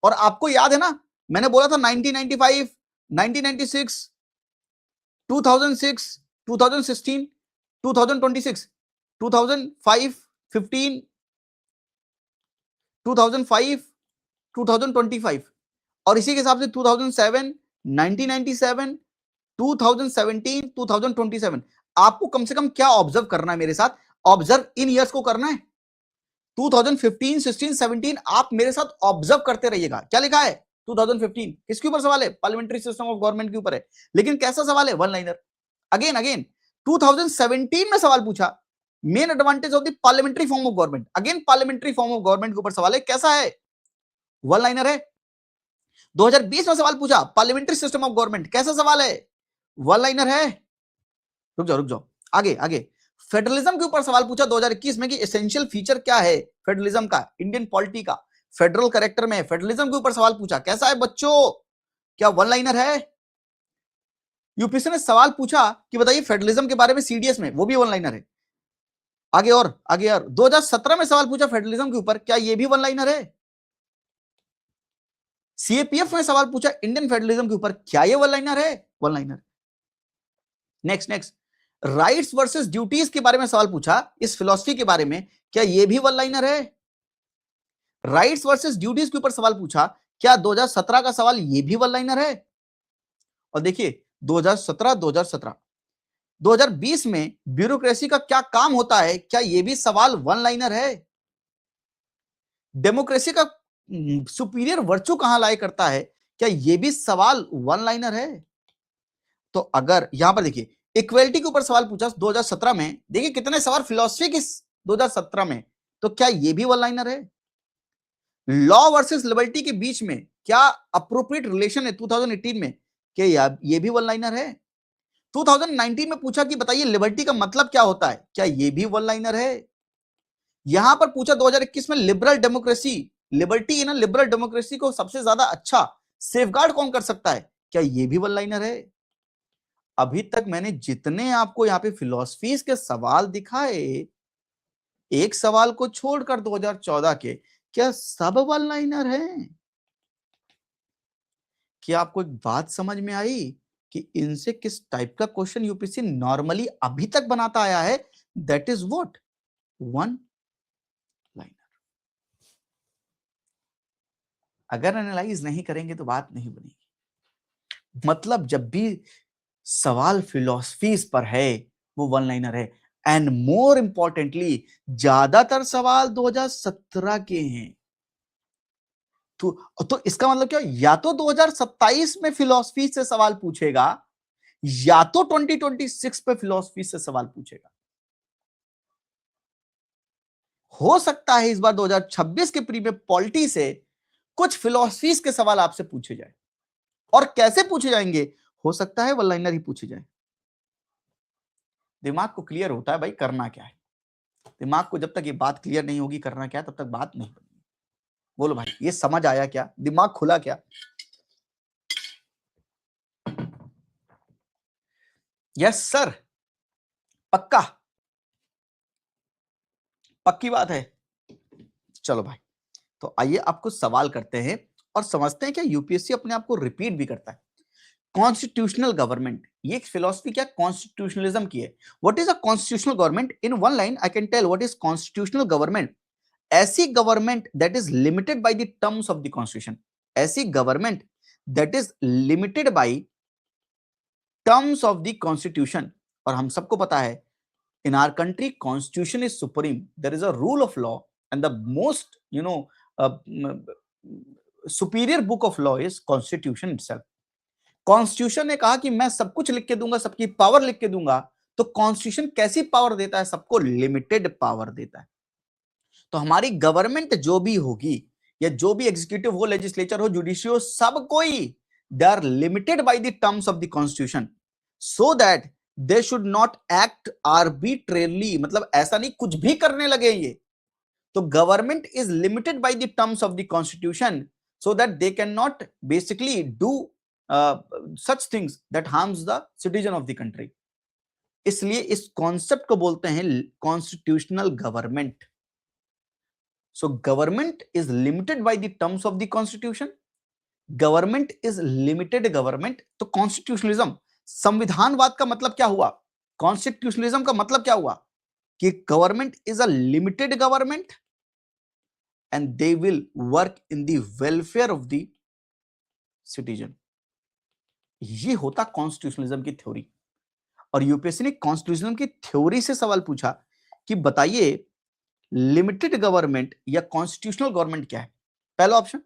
और आपको याद है ना, मैंने बोला था 1995, 1996, 2006, 2016, 2026, 2005, 15, 2005, 2025 और इसी के हिसाब से 2007, 1997, 2017, 2027। आपको कम से कम क्या ऑब्जर्व करना है मेरे साथ? ऑब्जर्व इन ईयर्स को करना है। 2015, 16, 17 आप मेरे साथ ऑब्जर्व करते रहिएगा। क्या लिखा है? 2015 किसके ऊपर सवाल है? पार्लियामेंट्री सिस्टम ऑफ गवर्नमेंट के ऊपर है, लेकिन कैसा सवाल है? One liner. अगेन 2017 में सवाल पूछा, main advantage of the parliamentary form of government. Again parliamentary form of government के ऊपर सवाल है, कैसा है? वन लाइनर है। 2020 में सवाल पूछा, पार्लियामेंट्री सिस्टम ऑफ गवर्नमेंट, कैसा सवाल है? वन लाइनर है। रुक जाओ आगे फेडरलिज्म के ऊपर सवाल पूछा 2021 में कि एसेंशियल फीचर क्या है फेडरलिज्म का, इंडियन पॉलिटी का, फेडरल कैरेक्टर में फेडरलिज्म के ऊपर सवाल पूछा, कैसा है बच्चों? क्या वन लाइनर है? यूपीएससी ने सवाल पूछा कि बताइए फेडरलिज्म के बारे में सीडीएस में, वो भी वन लाइनर है। आगे और 2017 में सवाल पूछा फेडरलिज्म के ऊपर, क्या ये भी वन लाइनर है? सीएपीएफ में सवाल पूछा इंडियन फेडरलिज्म के ऊपर, क्या ये वन लाइनर है? One liner. Next rights versus duties के बारे में सवाल पूछा, इस फिलॉसफी के बारे में, क्या ये भी वन लाइनर है? राइट्स वर्सेस ड्यूटीज के ऊपर सवाल पूछा, क्या 2017 का सवाल ये भी वन लाइनर है? और देखिए 2017, 2020 में ब्यूरोक्रेसी का क्या काम होता है, क्या ये भी सवाल वन लाइनर है? डेमोक्रेसी का सुपीरियर वर्चू कहां लाया करता है, क्या ये भी सवाल वन लाइनर है? तो अगर यहां पर देखिए इक्वेलिटी के ऊपर सवाल पूछा 2017 में, देखिए कितने सवाल फिलॉसफी के 2017 में, तो क्या ये भी वन लाइनर है? लॉ वर्सेस लिबर्टी के बीच में क्या अप्रोप्रिएट रिलेशन है 2018 में, क्या ये भी वन लाइनर है? 2019 में पूछा कि बताइए लिबर्टी का मतलब क्या होता है, क्या ये भी वन लाइनर है? यहां पर पूछा 2021 में लिबरल डेमोक्रेसी, लिबर्टी इन लिबरल डेमोक्रेसी को सबसे ज्यादा अच्छा सेफगार्ड कौन कर सकता है, क्या ये भी वन लाइनर है? अभी तक मैंने जितने आपको यहाँ पे फिलॉसफीज के सवाल दिखाए, एक सवाल को छोड़कर 2014 के, क्या सब वन लाइनर हैं? क्या आपको एक बात समझ में आई कि इनसे किस टाइप का क्वेश्चन यूपीएससी नॉर्मली अभी तक बनाता आया है? That is what, one liner. अगर एनालाइज नहीं करेंगे तो बात नहीं बनेगी। मतलब जब भी सवाल फिलॉसफीज पर है वो वन लाइनर है। एंड मोर इंपॉर्टेंटली ज्यादातर सवाल 2017 के हैं। तो इसका मतलब क्या, या तो 2027 में फिलॉसफी से सवाल पूछेगा, या तो 2026 पे फिलॉसफी से सवाल पूछेगा। हो सकता है इस बार 2026 के प्री में पॉलिटी से कुछ फिलॉसफीज के सवाल आपसे पूछे जाए, और कैसे पूछे जाएंगे, हो सकता है वन लाइनर ही पूछे जाए। दिमाग को क्लियर होता है भाई करना क्या है। दिमाग को जब तक ये बात क्लियर नहीं होगी करना क्या है, तब तक बात नहीं बनेगी। बोलो भाई ये समझ आया क्या? दिमाग खुला क्या? यस सर, पक्का, पक्की बात है। चलो भाई, तो आइए आपको सवाल करते हैं और समझते हैं क्या यूपीएससी अपने आप को रिपीट भी करता है। कॉन्स्टिट्यूशनल गवर्नमेंट, ये एक फिलॉसफी क्या कॉन्स्टिट्यूशनलिज्म की है। What is a constitutional government? In one line I can tell what is constitutional government. ऐसी government that is limited by the terms of the constitution. ऐसी government that is limited by terms of the constitution. और हम सबको पता है in our country constitution is supreme, there is a rule of law and the most superior book of law is constitution itself. Constitution ने कहा कि मैं सब कुछ लिख के दूंगा, सबकी पावर लिख के दूंगा। तो कॉन्स्टिट्यूशन कैसी पावर देता है? सबको लिमिटेड पावर देता है। तो हमारी गवर्नमेंट जो भी होगी, या जो भी एग्जीक्यूटिव हो, लेजिस्लेचर हो, जुडिशियो, सब कोई they are limited by the terms of the constitution, so that they should not act arbitrarily. मतलब ऐसा नहीं कुछ भी करने लगे ये। तो government is limited by the terms of the constitution, so that they can not basically do such things that harms the citizen of the country. इसलिए इस कॉन्सेप्ट को बोलते हैं constitutional government. So government is limited by the terms of the constitution. Government is limited government. तो constitutionalism, संविधानवाद का मतलब क्या हुआ? कॉन्स्टिट्यूशनलिज्म का मतलब क्या हुआ? कि government is a limited government and they will work in the welfare of the citizen. ये होता कॉन्स्टिट्यूशनलिज्म की थ्योरी. और यूपीएससी ने कॉन्स्टिट्यूशनलिज्म की थ्योरी से सवाल पूछा कि बताइए लिमिटेड गवर्नमेंट या कॉन्स्टिट्यूशनल गवर्नमेंट क्या है? पहला option,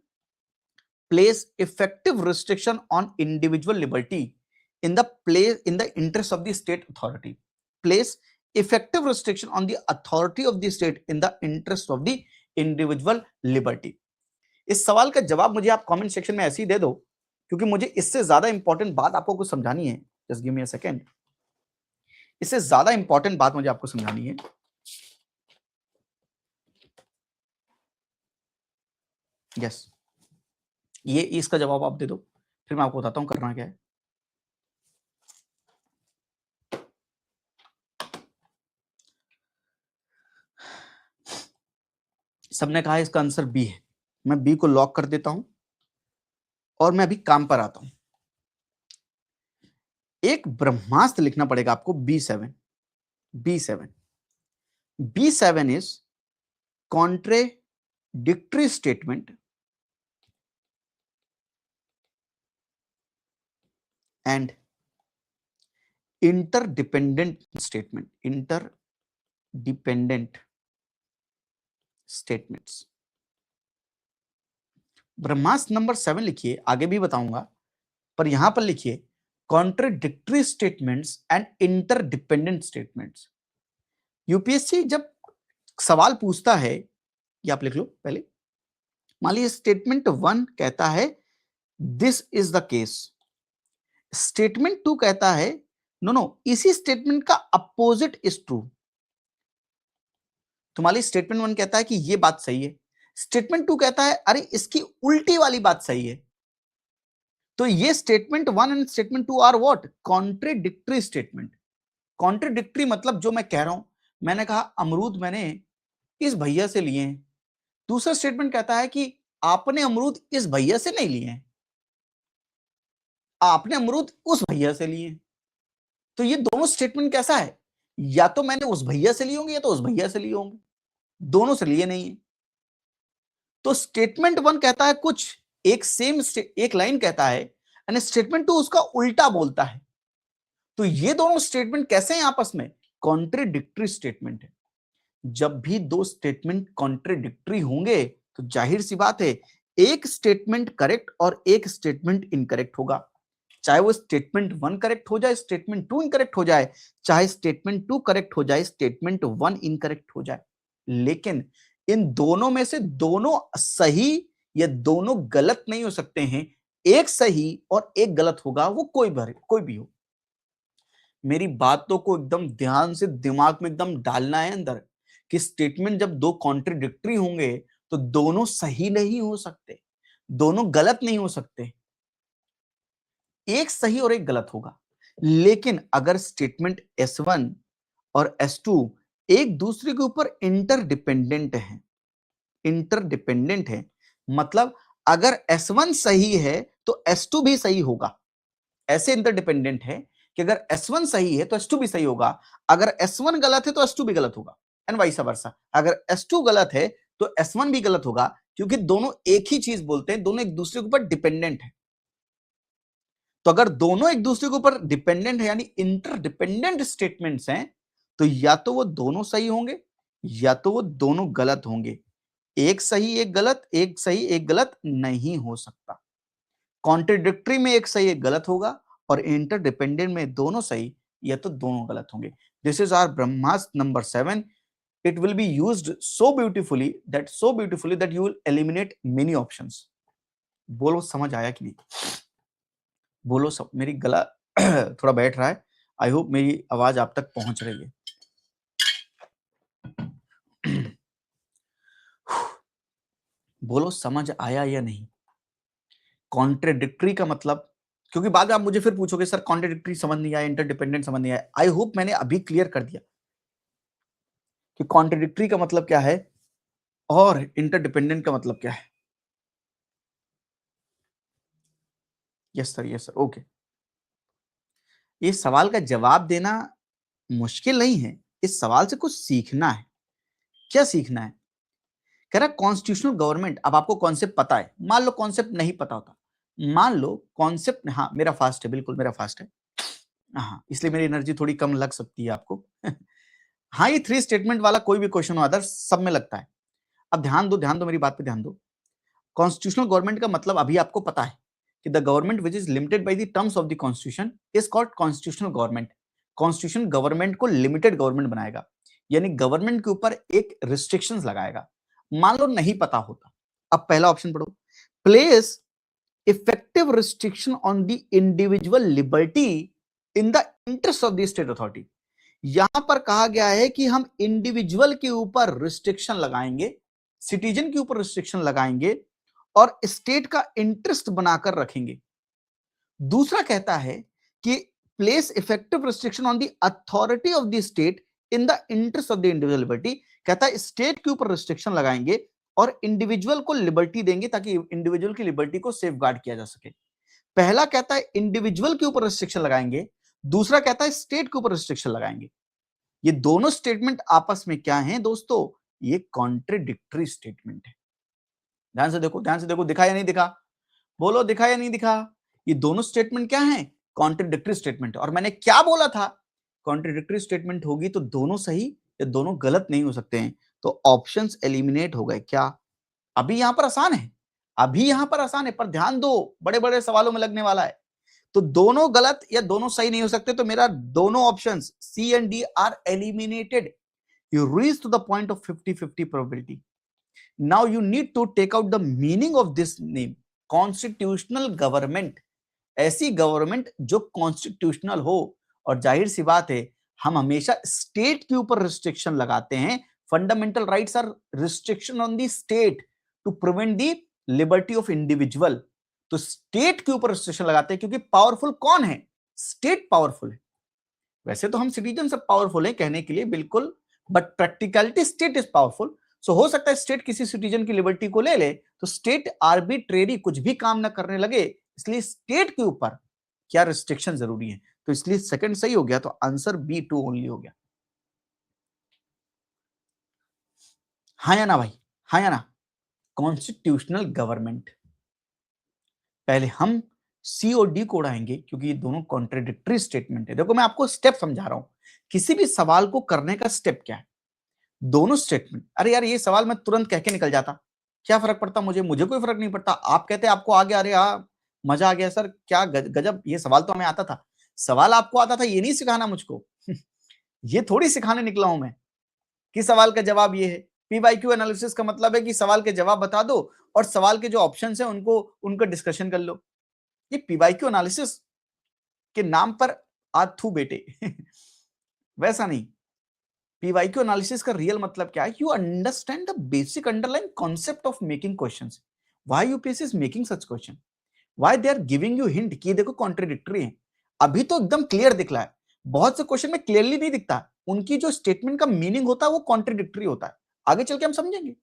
place effective restriction on individual liberty in the interest of the state authority. Place effective restriction on the authority of the state in the interest of the individual liberty. इस सवाल का जवाब मुझे आप comment section में ऐसे ही दे दो, क्योंकि मुझे इससे ज्यादा इंपॉर्टेंट बात आपको कुछ समझानी है. Just give me a second. इससे ज्यादा इंपॉर्टेंट बात मुझे आपको समझानी है. यस, ये इसका जवाब आप दे दो, फिर मैं आपको बताता हूं करना क्या है. सबने कहा इसका आंसर बी है. मैं बी को लॉक कर देता हूं और मैं अभी काम पर आता हूं. एक ब्रह्मास्त्र लिखना पड़ेगा आपको. B7 is contradictory statement and interdependent statements. Brahmastra number 7 लिखिए, आगे भी बताऊंगा, पर यहां पर लिखिए contradictory statements and interdependent statements. UPSC जब सवाल पूछता है, ये आप लिख लो पहले. मान लीजिए स्टेटमेंट 1 कहता है this is the case. Statement 2 कहता है नो, इसी स्टेटमेंट का अपोजिट इज ट्रू. तो मान लीजिए स्टेटमेंट 1 कहता है कि ये बात सही है, स्टेटमेंट 2 कहता है अरे इसकी उल्टी वाली बात सही है. तो ये statement 1 and statement 2 are what? Contradictory statement. Contradictory मतलब जो मैं कह रहा हूं, मैंने कहा अमरूद मैंने इस भैया से लिए हैं. दूसरा स्टेटमेंट कहता है कि आपने अमरूद इस भैया से नहीं लिए हैं, आपने अमरूद उस भैया से लिए. तो ये दोनों स्टेटमेंट कैसा है? या तो मैंने उस भैया से लिए होंगे या तो उस भैया से लिए होंगे, दोनों से लिए नहीं है. तो स्टेटमेंट 1 कहता है कुछ, एक लाइन कहता है, एंड स्टेटमेंट 2 उसका उल्टा बोलता है. तो ये दोनों स्टेटमेंट कैसे हैं आपस में? कॉन्ट्रडिक्टरी स्टेटमेंट है. जब भी दो स्टेटमेंट कॉन्ट्रडिक्टरी होंगे तो जाहिर सी बात है एक स्टेटमेंट करेक्ट और एक स्टेटमेंट इनकरेक्ट होगा. चाहे वो स्टेटमेंट 1 करेक्ट हो जाए, स्टेटमेंट 2 इनकरेक्ट हो जाए, चाहे स्टेटमेंट 2 करेक्ट हो जाए, स्टेटमेंट 1 इनकरेक्ट हो जाए. लेकिन इन दोनों में से दोनों सही या दोनों गलत नहीं हो सकते हैं. एक सही और एक गलत होगा, वो कोई भी हो. मेरी बातों को एकदम ध्यान से दिमाग में एकदम डालना है अंदर, कि स्टेटमेंट जब दो कॉन्ट्रडिक्टरी होंगे तो दोनों सही नहीं हो सकते, दोनों गलत नहीं हो सकते, एक सही और एक गलत होगा. लेकिन अगर स्टेटमेंट S1 और S2 एक दूसरे के ऊपर इंटरडिपेंडेंट है, मतलब अगर S1 सही है तो S2 भी सही होगा. ऐसे इंटरडिपेंडेंट है कि अगर S1 सही है तो S2 भी सही होगा, अगर S1 गलत है तो S2 भी गलत होगा, एंड वाइस वर्सा. अगर S2 गलत है तो S1 भी गलत होगा, क्योंकि दोनों एक ही चीज बोलते हैं, दोनों एक दूसरे के ऊपर डिपेंडेंट है. तो अगर दोनों एक दूसरे के ऊपर डिपेंडेंट है, यानी इंटरडिपेंडेंट स्टेटमेंट्स हैं, तो या तो वो दोनों सही होंगे या तो वो दोनों गलत होंगे. एक सही एक गलत, एक सही एक गलत नहीं हो सकता. कॉन्ट्रडिक्टरी में एक सही एक गलत होगा और इंटरडिपेंडेंट में दोनों सही या तो दोनों गलत होंगे. This is our brahmastra number 7. It will be used so beautifully that you will eliminate many options. बोलो समझ आया कि नहीं? बोलो सब. मेरी गला थोड़ा बैठ रहा है, आई होप मेरी आवाज आप तक पहुंच रही है. बोलो समझ आया या नहीं? कॉन्ट्रडिक्टरी का मतलब, क्योंकि बाद में आप मुझे फिर पूछोगे सर कॉन्ट्राडिक्टरी समझ नहीं आया, इंटरडिपेंडेंट समझ नहीं आया। आई होप मैंने अभी क्लियर कर दिया कि कॉन्ट्राडिक्टरी का मतलब क्या है और इंटरडिपेंडेंट का मतलब क्या है। Yes sir, yes sir, okay. ये सवाल का जवाब देना मुश्किल नहीं है, इस सवाल से कुछ सीखना है। क्या सीखना है? कह रहा कॉन्स्टिट्यूशनल गवर्नमेंट। अब आपको कॉन्सेप्ट पता है, मान लो कॉन्सेप्ट नहीं पता होता, मान लो कॉन्सेप्ट, हाँ मेरा फास्ट है, बिल्कुल मेरा फास्ट है, हाँ इसलिए मेरी एनर्जी थोड़ी कम लग सकती है आपको। हाँ ये 3 स्टेटमेंट वाला कोई भी क्वेश्चन हो अदर सब में लगता है। अब ध्यान दो मेरी बात पे ध्यान दो। कॉन्स्टिट्यूशनल गवर्नमेंट का मतलब अभी आपको पता है कि the government which is limited by the terms of the constitution is called constitutional government. Constitution government को लिमिटेड गवर्नमेंट बनाएगा, यानी गवर्नमेंट के ऊपर एक रिस्ट्रिक्शंस लगाएगा। मान लो नहीं पता होता, अब पहला ऑप्शन पढ़ो, place effective restriction on the individual liberty in the interest of the state authority. यहां पर कहा गया है कि हम इंडिविजुअल के ऊपर रिस्ट्रिक्शन लगाएंगे, सिटीजन के ऊपर रिस्ट्रिक्शन लगाएंगे और स्टेट का इंटरेस्ट बनाकर रखेंगे। दूसरा कहता है कि place effective restriction on the authority of the state in the interest of the individual liberty. कहता है स्टेट के ऊपर रिस्ट्रिक्शन लगाएंगे और इंडिविजुअल को लिबर्टी देंगे ताकि इंडिविजुअल की लिबर्टी को सेफगार्ड किया जा सके। पहला कहता है इंडिविजुअल के ऊपर रिस्ट्रिक्शन लगाएंगे, दूसरा कहता है स्टेट के ऊपर रिस्ट्रिक्शन लगाएंगे। ये दोनों स्टेटमेंट आपस में क्या हैं दोस्तों? ये कॉन्ट्रडिक्टरी स्टेटमेंट है। ध्यान से देखो, ध्यान से देखो, दिखा या नहीं दिखा? बोलो दिखा या नहीं दिखा? ये दोनों स्टेटमेंट क्या हैं? Contradictory statement. और मैंने क्या बोला था? कॉन्ट्रडिक्टरी स्टेटमेंट होगी तो दोनों सही या दोनों गलत नहीं हो सकते हैं, तो ऑप्शंस एलिमिनेट हो गए। क्या अभी यहां पर आसान है? अभी यहां पर आसान है, पर ध्यान दो बड़े बड़े सवालों में लगने वाला है। तो दोनों गलत या दोनों सही नहीं हो सकते, तो मेरा दोनों options C and D are eliminated. You reach to the point of 50-50 probability. Now you need to take out the meaning of this name. Constitutional government, ऐसी गवर्नमेंट जो कॉन्स्टिट्यूशनल हो। और जाहिर सी बात है हम हमेशा स्टेट के ऊपर रिस्ट्रिक्शन लगाते हैं। Fundamental rights are restriction on the state to prevent the liberty of individual. तो स्टेट के ऊपर रिस्ट्रिक्शन लगाते हैं क्योंकि पावरफुल कौन है? स्टेट पावरफुल है। वैसे तो हम सिटीजन सब पावरफुल हैं कहने के लिए, बिल्कुल, but practicality state is powerful. So हो सकता है स्टेट किसी सिटीजन की लिबर्टी को ले ले, तो स्टेट आर्बिट्रेरी कुछ भी काम ना करने लगे, इसलिए स्टेट के ऊपर क्या रिस्ट्रिक्शन जरूरी है। तो इसलिए सेकंड सही हो गया, तो आंसर बी 2 ओनली हो गया। हाँ या ना भाई? हाँ या ना? Constitutional government. पहले हम सी और डी को उड़ाएंगे क्योंकि ये दोनों कॉन्ट्रडिक्टरी स्टेटमेंट है। देखो मैं आपको स्टेप समझा रहा हूं, किसी भी सवाल को करने का स्टेप क्या है। दोनों स्टेटमेंट, अरे यार ये सवाल मैं तुरंत कह के निकल जाता, क्या फर्क पड़ता मुझे कोई फर्क नहीं पड़ता। आप कहते आपको आ गया, अरे हाँ मजा आ गया सर, क्या गजब, ये सवाल तो हमें आता था। सवाल आपको आता था ये नहीं सिखाना मुझको। ये थोड़ी सिखाने निकला हूं मैं कि सवाल का जवाब ये है। पीवाईक्यू एनालिसिस का मतलब है कि सवाल के जवाब बता दो और सवाल के जो ऑप्शंस हैं उनका डिस्कशन कर लो। ये पीवाईक्यू एनालिसिस के नाम पर आज थू बेटे। वैसा नहीं। पीवाईक्यू एनालिसिस का रियल मतलब क्या है? You understand the basic underline concept of making questions. Why UPSC is making such question, why they are giving you hint कि देखो कॉन्ट्रडिक्टरी है। अभी तो एकदम क्लियर दिख रहा है, बहुत से क्वेश्चन में क्लियरली नहीं दिखता, उनकी जो स्टेटमेंट का मीनिंग होता है वो कॉन्ट्रडिक्टरी होता है। आगे चल के हम समझेंगे।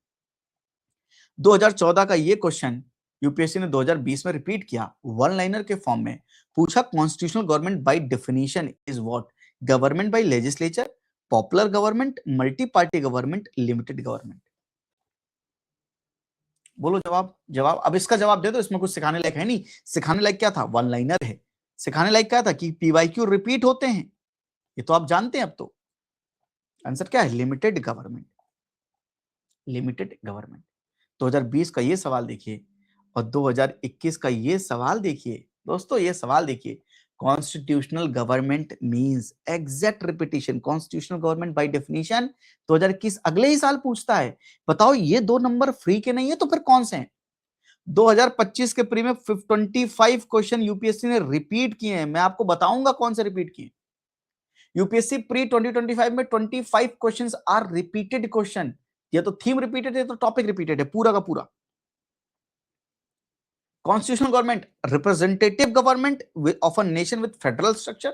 2014 का ये क्वेश्चन यूपीएससी ने 2020 में रिपीट किया, वन लाइनर के फॉर्म में पूछा, constitutional government by definition is what? Government by legislature, popular government, multi party government, limited government. बोलो जवाब। जवाब अब इसका जवाब दे दो, इसमें कुछ सिखाने लायक है नहीं। सिखाने लायक क्या था? वन लाइनर है। सिखाने लायक क्या था? कि पीवाईक्यू रिपीट होते हैं, ये तो आप जानते हैं अब तो। आंसर क्या है? Limited government. Limited government. 2020 का ये सवाल देखिए और 2021 का ये सवाल देखिए दोस्तों, ये सवाल देखिए। Constitutional government means exact repetition, constitutional government by definition 2021 अगले ही साल पूछता है। बताओ ये दो नंबर फ्री के नहीं है तो फिर कौन से हैं? 2025 के प्री में 25 क्वेश्चन यूपीएससी ने रिपीट किए हैं। मैं आपको बताऊंगा कौन से रिपीट किए। यूपीएससी प्री 2025 में 25 क्वेश्चंस आर रिपीटेड क्वेश्चन। ये तो थीम रिपीटेड है, तो टॉपिक रिपीटेड है पूरा का पूरा। Constitutional government, representative government of a nation with federal structure,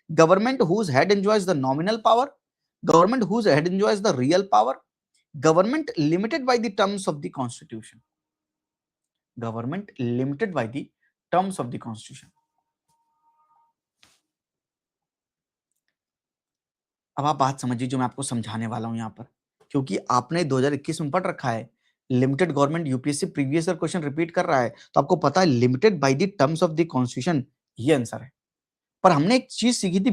government whose head enjoys the nominal power, government whose head enjoys the real power, government limited by the terms of the constitution. Government limited by the terms of the constitution. अब आप बात समझिए जो मैं आपको समझाने वाला हूं यहां पर, क्योंकि आपने 2021 में पढ़ रखा है limited government, UPSC previous year question repeat कर रहा है, तो आपको पता है limited by the terms of the constitution, ये आंसर है। पर हमने एक चीज सीखी थी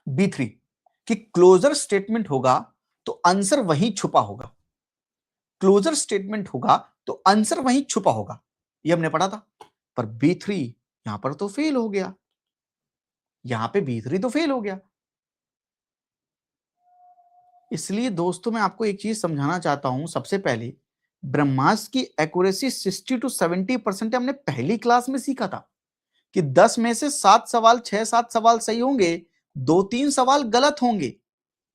B3 कि क्लोजर स्टेटमेंट होगा तो आंसर वहीं छुपा होगा, क्लोजर स्टेटमेंट होगा तो आंसर वहीं छुपा होगा, ये हमने पढ़ा था। पर B3 यहां पर तो फेल हो गया, यहां पे B3 तो फेल हो गया। इसलिए दोस्तों मैं आपको एक चीज समझाना चाहता हूं, सबसे पहले ब्रह्मास्त्र की एक्यूरेसी 60 to 70% हमने पहली क्लास में सीखा था कि 10 में से 7 सवाल 6-7 सवाल सही होंगे, 2-3 सवाल गलत होंगे।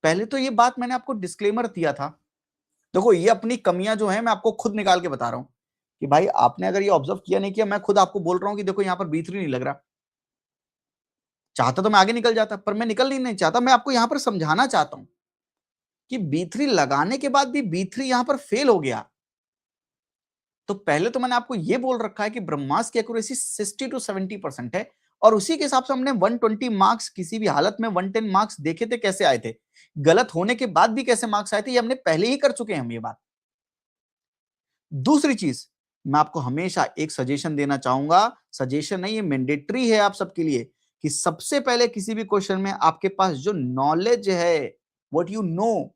पहले तो ये बात मैंने आपको डिस्क्लेमर दिया था। देखो ये अपनी कमियां जो है मैं आपको खुद निकाल के बता रहा हूं कि भाई आपने अगर ये ऑब्जर्व किया नहीं किया, मैं खुद आपको बोल रहा हूं कि देखो यहां पर B3 नहीं लग रहा। चाहता तो मैं आगे निकल जाता, पर मैं निकल नहीं चाहता, मैं आपको यहां पर समझाना चाहता हूं कि B3 लगाने के बाद भी B3 यहां पर फेल हो गया। तो पहले तो मैंने आपको यह बोल रखा है कि ब्रह्मास्त्र की एक्यूरेसी 60 to 70% है, और उसी के हिसाब से हमने 120 मार्क्स किसी भी हालत में 110 मार्क्स देखे थे, कैसे आए थे, गलत होने के बाद भी कैसे मार्क्स आए थे, ये हमने पहले ही कर चुके हैं हम ये बात। दूसरी चीज मैं आपको हमेशा एक सजेशन देना चाहूंगा, सजेशन नहीं, ये मैंडेटरी है आप सबके लिए, कि सबसे पहले किसी भी क्वेश्चन में आपके पास जो नॉलेज है, व्हाट यू नो,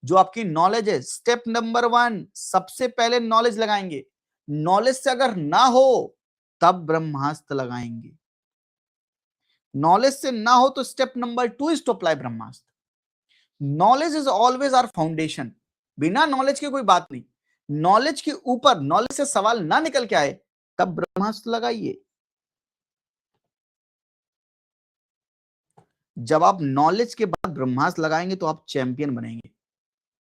जो आपकी नॉलेज है, स्टेप नंबर 1 सबसे पहले नॉलेज लगाएंगे। नॉलेज से अगर ना हो तब ब्रह्मास्त्र लगाएंगे, नॉलेज से ना हो तो step number 2 is to apply brahmastra. Knowledge is always our foundation, बिना नॉलेज के कोई बात नहीं, नॉलेज के ऊपर, नॉलेज से सवाल ना निकल के आए तब ब्रह्मास्त्र लगाइए। जब आप नॉलेज के बाद ब्रह्मास्त्र लगाएंगे तो आप चैंपियन बनेंगे।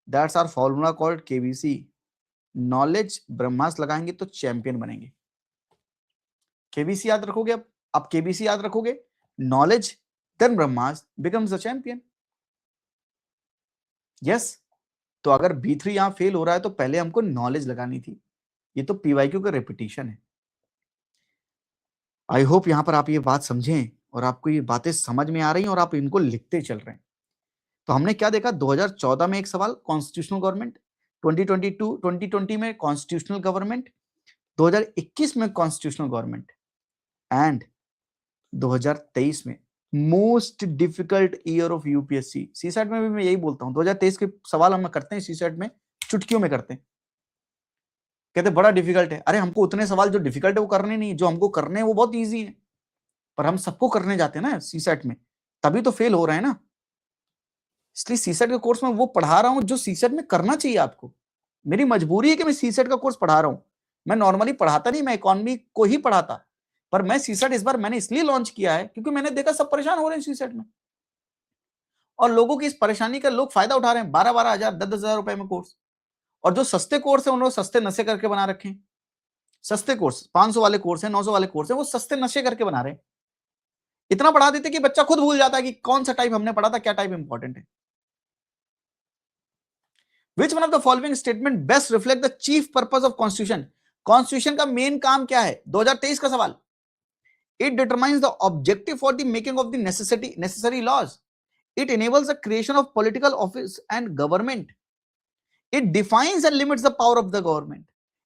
That's our formula called KBC. Knowledge ब्रह्मास्त्र लगाएंगे तो चैंपियन बनेंगे। केबीसी याद रखोगे, अब आप केबीसी याद रखोगे, knowledge then brahmastra becomes the champion. Yes, तो अगर B3 यहां फेल हो रहा है तो पहले हमको नॉलेज लगानी थी। ये तो PYQ का रिपीटिशन है। आई होप यहां पर आप ये बात समझें और आपको ये बातें समझ में आ रही हैं और आप इनको लिखते चल रहे हैं। तो हमने क्या देखा, 2014 में एक सवाल कॉन्स्टिट्यूशनल गवर्नमेंट, 2020 में कॉन्स्टिट्यूशनल गवर्नमेंट, 2021 में कॉन्स्टिट्यूशनल गवर्नमेंट, एंड 2023 में most difficult year of UPSC. CSAT में भी मैं यही बोलता हूं, 2023 के सवाल हम करते हैं सीसेट में, चुटकियों में करते हैं, कहते बड़ा डिफिकल्ट है। अरे हमको उतने सवाल जो डिफिकल्ट है वो करने नहीं, जो हमको करने हैं वो बहुत इजी है, पर हम सबको करने जाते हैं ना सीसेट में, तभी तो फेल हो रहे हैं ना। इसलिए सीसेट के कोर्स में वो पढ़ा रहा हूं जो सीसेट में करना चाहिए आपको। मेरी मजबूरी है कि मैं सीसेट का कोर्स पढ़ा रहा हूं। मैं नॉर्मली पढ़ाता नहीं, मैं इकोनॉमी को ही पढ़ाता, पर मैं सीसेट इस बार मैंने इसलिए लॉन्च किया है क्योंकि मैंने देखा सब परेशान हो रहे हैं सीसेट में, और लोगों की इस परेशानी का लोग फायदा उठा रहे हैं। 12-12 हजार 10-10 हजार रुपए में कोर्स, और जो सस्ते कोर्स है उन्होंने सस्ते नशे करके बना रखे हैं। सस्ते कोर्स 500 वाले कोर्स है, 900 वाले कोर्स है, वो सस्ते नशे करके बना रहे हैं। इतना पढ़ा देते कि बच्चा खुद भूल जाता है कि कौन सा टाइप हमने पढ़ा था, क्या टाइप इंपॉर्टेंट है। Which one of the following statement best reflect the chief purpose of constitution? Constitution का मेन काम क्या है, 2023 का सवाल। It determines the objective for the making of the necessary laws. It enables the creation of political office and government. It defines and limits the power of the government.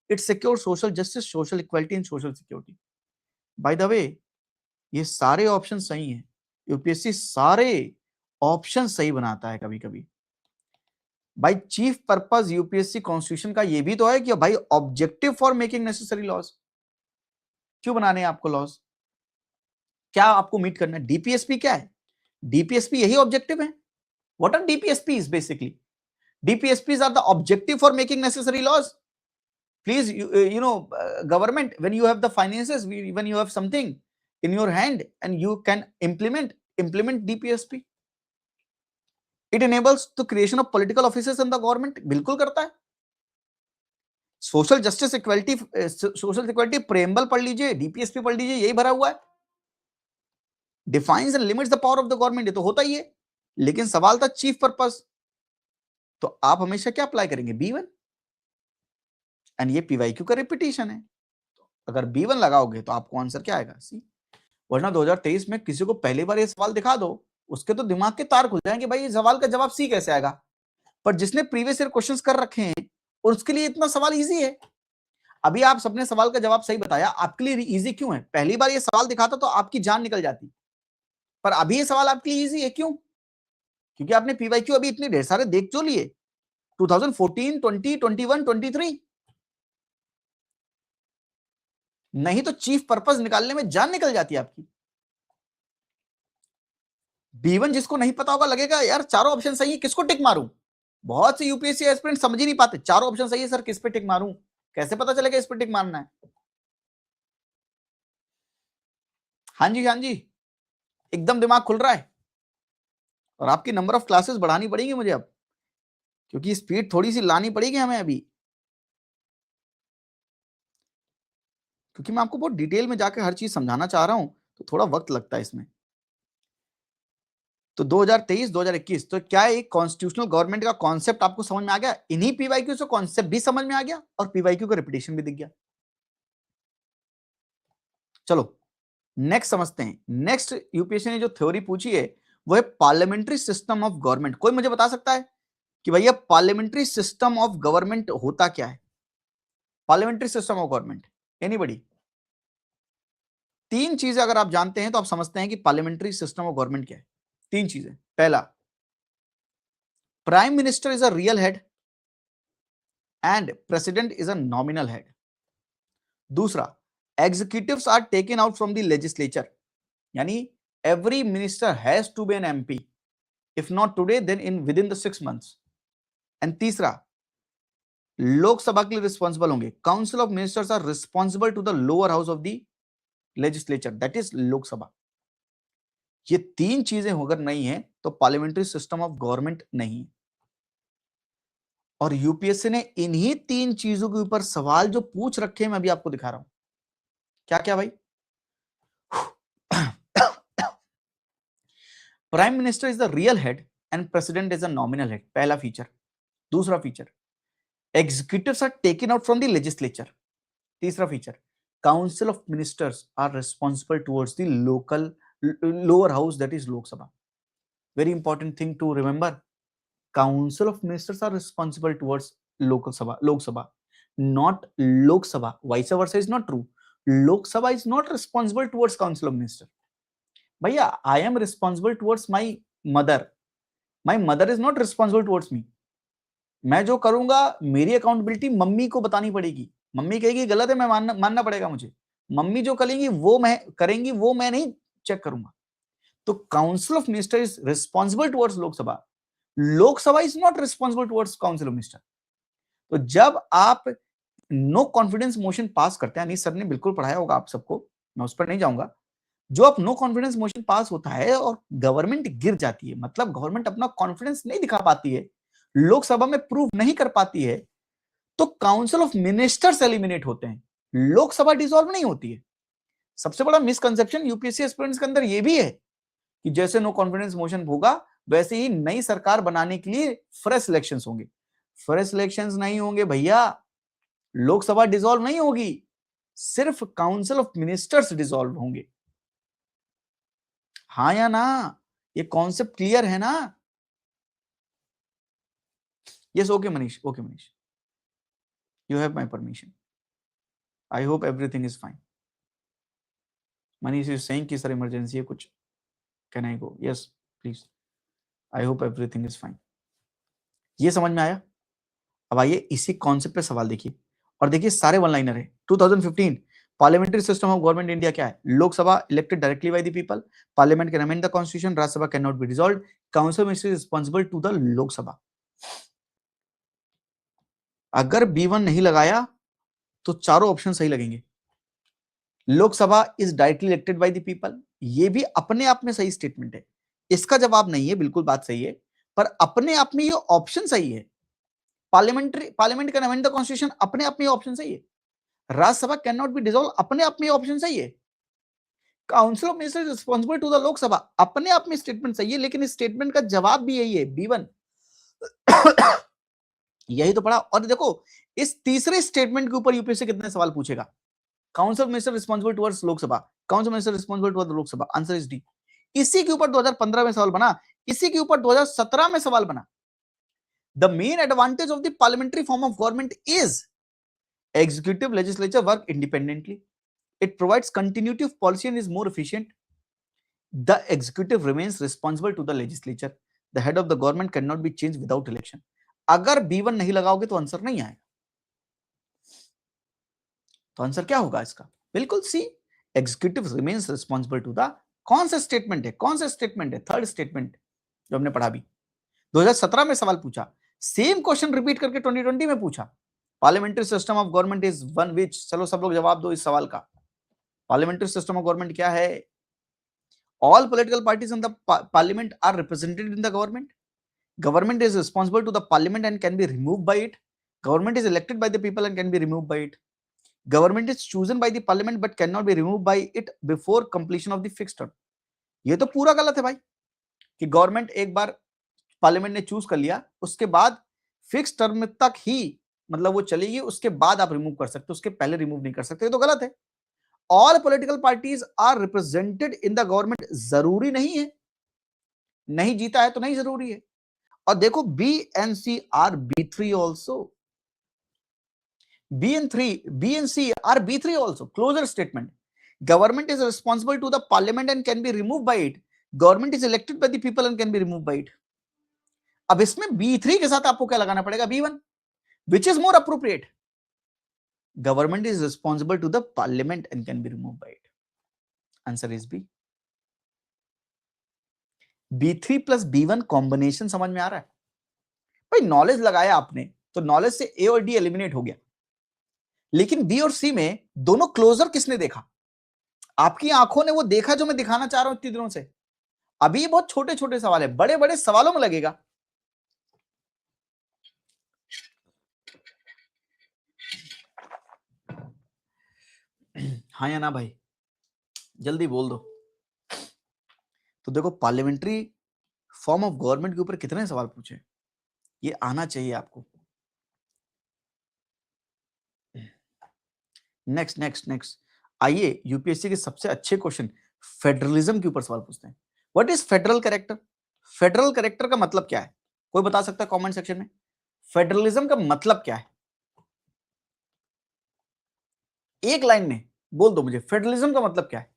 It secures social justice, social equality and social security. By the way, ये सारे option सही हैं। UPSC सारे option सही बनाता है कभी कभी। भाई चीफ पर्पस यूपीएससी कॉन्स्टिट्यूशन का ये भी तो है कि भाई objective for making necessary laws, क्यों बनाने हैं आपको लॉज, क्या आपको मीट करना है। डीपीएसपी क्या है, डीपीएसपी यही ऑब्जेक्टिव है। What are DPSPs? Basically DPSPs are the objective for making necessary laws. Please, government, when you have the finances, when you have something in your hand and you can implement DPSP. It enables the creation of political offices in the government. बिल्कुल करता है। Social justice equality, social equality preamble पढ़ लीजिए, DPSP पढ़ लीजिए, यही भरा हुआ है। Defines and limits the power of the government, ये तो होता ही है, लेकिन सवाल था चीफ पर्पस, तो आप हमेशा क्या अप्लाई करेंगे? B1, एंड ये पीवाईक्यू का रिपीटिशन है, अगर B1 लगाओगे तो आपको आंसर क्या आएगा? सी। वरना 2023 में किसी को पहली बार ये सवाल दिखा दो, उसके तो दिमाग के तार खुल जाएंगे, भाई ये सवाल का जवाब सी कैसे आएगा? पर जिसने प्रीवियस ईयर क्वेश्चंस कर रखे हैं उसके लिए इतना सवाल इजी है। अभी आप सबने सवाल का जवाब सही बताया, आपके लिए इजी क्यों है? पहली बार ये सवाल दिखाता तो आपकी जान निकल जाती, पर अभी ये सवाल आपके लिए इजी है, क्यों? क्योंकि आपने पीवाईक्यू अभी इतने ढेर सारे देख जो लिए, 2014, 20, 21, 23। नहीं तो चीफ पर्पस निकालने में जान निकल जाती है आपकी। B1 जिसको नहीं पता होगा लगेगा यार चारों ऑप्शन सही है, किसको टिक मारूं? बहुत से यूपीएससी एस्पिरेंट समझ ही नहीं पाते, चारों ऑप्शन सही है सर, किस पे टिक मारूं? कैसे पता चलेगा इस पे टिक मारना है? हाँ जी, हाँ जी, एकदम दिमाग खुल रहा है। और आपकी नंबर ऑफ क्लासेस बढ़ानी पड़ेगी मुझे अब, क्योंकि स्पीड थोड़ी सी लानी पड़ेगी हमें अभी, क्योंकि मैं आपको बहुत डिटेल में जाकर हर चीज समझाना चाह रहा हूं, तो थोड़ा वक्त लगता है इसमें। तो 2023, 2021, तो क्या एक कॉन्स्टिट्यूशनल गवर्नमेंट का कॉन्सेप्ट आपको समझ में आ गया? इन्हीं पीवाईक्यू से कॉन्सेप्ट भी समझ में आ गया और पीवाईक्यू का रिपीटेशन भी दिख गया। चलो नेक्स्ट समझते हैं। नेक्स्ट यूपीएससी ने जो थ्योरी पूछी है वो है पार्लियामेंट्री सिस्टम ऑफ गवर्नमेंट। कोई मुझे बता सकता है कि भैया पार्लियामेंट्री सिस्टम ऑफ गवर्नमेंट होता क्या है? Parliamentary system of government, anybody? तीन चीजें अगर आप जानते हैं तो आप समझते हैं कि पार्लियामेंट्री सिस्टम ऑफ गवर्नमेंट क्या है। तीन चीजें। पहला, prime minister is a real head and president is a nominal head. दूसरा, executives are taken out from the legislature, यानी every minister has to be an MP, if not today then in within the 6 months. And तीसरा, लोकसभा के लिए responsible होंगे, council of ministers are responsible to the lower house of the legislature, that is Lok Sabha. ये तीन चीजें अगर नहीं है तो पार्लियामेंट्री सिस्टम ऑफ गवर्नमेंट नहीं है। और यूपीएससी ने इन्हीं तीन चीजों के ऊपर सवाल जो पूछ रखे हैं मैं अभी आपको दिखा रहा हूं। क्या क्या भाई? Prime minister is the real head and president is a nominal head, पहला फीचर। दूसरा feature, executives are taken out from the legislature. तीसरा feature, council of ministers are responsible towards the local lower house, that is Lok Sabha. Very important thing to remember, council of ministers are responsible towards local sabha, Lok Sabha, not Lok Sabha. Vice versa is not true. Lok Sabha is not responsible towards council of minister. भैया I am responsible towards my mother. My mother is not responsible towards me. मैं जो करूंगा मेरी accountability mummy को बतानी पड़ेगी। Mummy कहेगी गलत है, मैं मानना पड़ेगा मुझे। मम्मी जो करेंगी वो मैं करेंगी, वो मैं नहीं चेक करूंगा। तो council of minister is responsible towards Lok Sabha, Lok Sabha is not responsible towards council of minister. तो जब आप नो कॉन्फिडेंस मोशन पास करते हैं, सर ने बिल्कुल पढ़ाया होगा आप सबको, मैं उस पर नहीं जाऊंगा। जो आप नो कॉन्फिडेंस मोशन पास होता है और गवर्नमेंट गिर जाती है, मतलब गवर्नमेंट अपना कॉन्फिडेंस नहीं दिखा पाती है, लोकसभा में प्रूव नहीं कर पाती है, तो काउंसिल ऑफ मिनिस्टर्स एलिमिनेट होते हैं, लोकसभा डिसॉल्व नहीं होती है। सबसे बड़ा मिसकंसेप्शन यूपीएससी एस्पिरेंट्स के अंदर यह भी है कि जैसे नो कॉन्फिडेंस मोशन होगा वैसे ही नई सरकार बनाने के लिए फ्रेश इलेक्शंस होंगे। फ्रेश इलेक्शंस नहीं होंगे भैया, लोकसभा डिसॉल्व नहीं होगी, सिर्फ काउंसिल ऑफ मिनिस्टर्स डिसॉल्व होंगे। हाँ या ना? ये कॉन्सेप्ट क्लियर है ना? Yes, okay Manish, okay Manish, you have my permission. I hope everything is fine. Manish is saying कि सर इमरजेंसी है कुछ, can I go? Yes, please. I hope everything is fine. ये समझ में आया? अब आइए इसी कॉन्सेप्ट पे सवाल देखिए, और देखिए सारे वन लाइनर है। 2015 parliamentary system of government India क्या है? Lok Sabha elected directly by the people, parliament can amend the constitution, Rajya Sabha can not be dissolved, council minister is responsible to the Lok Sabha. अगर B1 नहीं लगाया तो चारों ऑप्शन सही लगेंगे। Lok Sabha is directly elected by the people, ये भी अपने आप में सही स्टेटमेंट है, इसका जवाब नहीं है, बिल्कुल बात सही है, पर अपने आप में ये ऑप्शन सही है। Parliament can amend the constitution, अपने आप में ऑप्शन सही है। Rajya Sabha can not be dissolve, अपने आप में ऑप्शन सही है। Council of ministers responsible to the Lok Sabha, अपने आप में स्टेटमेंट सही है, लेकिन इस स्टेटमेंट का जवाब भी यही है, B1। यही तो पढ़ा। और देखो इस तीसरे स्टेटमेंट के ऊपर यूपीएससी कितने सवाल पूछेगा। Council of minister responsible towards Lok Sabha, council of minister responsible towards Lok Sabha, answer is D. इसी के ऊपर 2015 में सवाल बना, इसी के ऊपर 2017 में सवाल बना। The main advantage of the parliamentary form of government is executive legislature work independently, it provides continuity of policy and is more efficient. The executive remains responsible to the legislature, the head of the government cannot be changed without election। अगर B1 नहीं लगाओगे तो answer नहीं आएगा। तो answer क्या होगा इसका? बिल्कुल सी, executive remains responsible to the, कौन सा स्टेटमेंट है, कौन सा स्टेटमेंट है? थर्ड स्टेटमेंट जो हमने पढ़ा भी 2017 में सवाल पूछा, सेम क्वेश्चन रिपीट करके 2020 में पूछा। Parliamentary system of government is one which, चलो सब लोग जवाब दो इस सवाल का। पार्लियामेंट्री सिस्टम ऑफ गवर्नमेंट क्या है? All political parties in the parliament are represented in the government, government is responsible to the parliament and can be remove by it, government is elected by the people and can be remove by it, government is chosen by the parliament but can not be remove by it before completion of the fixed term. ये तो पूरा गलत है भाई, कि government एक बार parliament ने choose कर लिया, उसके बाद फिक्स टर्म तक ही मतलब वो चलेगी, उसके बाद आप रिमूव कर सकते हो, उसके पहले रिमूव नहीं कर सकते, तो गलत है। All political parties are represented in the government, जरूरी नहीं है, नहीं जीता है तो नहीं जरूरी है। और देखो B and C are B3 also, B and C are B3 also, closer statement, government is responsible to the parliament and can be removed by it, government is elected by the people and can be removed by it। अब इसमें B3 के साथ आपको क्या लगाना पड़ेगा? B1, which is more appropriate? Government is responsible to the parliament and can be removed by it, answer is B। B3 plus B1 combination समझ में आ रहा है भाई? नॉलेज लगाया आपने तो नॉलेज से A और D एलिमिनेट हो गया, लेकिन B और C में दोनों क्लोजर किसने देखा? आपकी आंखों ने वो देखा जो मैं दिखाना चाह रहा हूं इतने दिनों से। अभी ये बहुत छोटे छोटे सवाल है, बड़े बड़े सवालों में लगेगा। हाँ या ना भाई, जल्दी बोल दो। तो देखो पार्लियामेंट्री फॉर्म ऑफ गवर्नमेंट के ऊपर कितने सवाल पूछे, ये आना चाहिए आपको। नेक्स्ट आइए यूपीएससी के सबसे अच्छे क्वेश्चन फेडरलिज्म के ऊपर सवाल पूछते हैं। What is federal character? Federal character का मतलब क्या है? कोई बता सकता है कमेंट सेक्शन में? फेडरलिज्म का मतलब क्या है? एक लाइन में बोल दो मुझे, फेडरलिज्म का मतलब क्या है?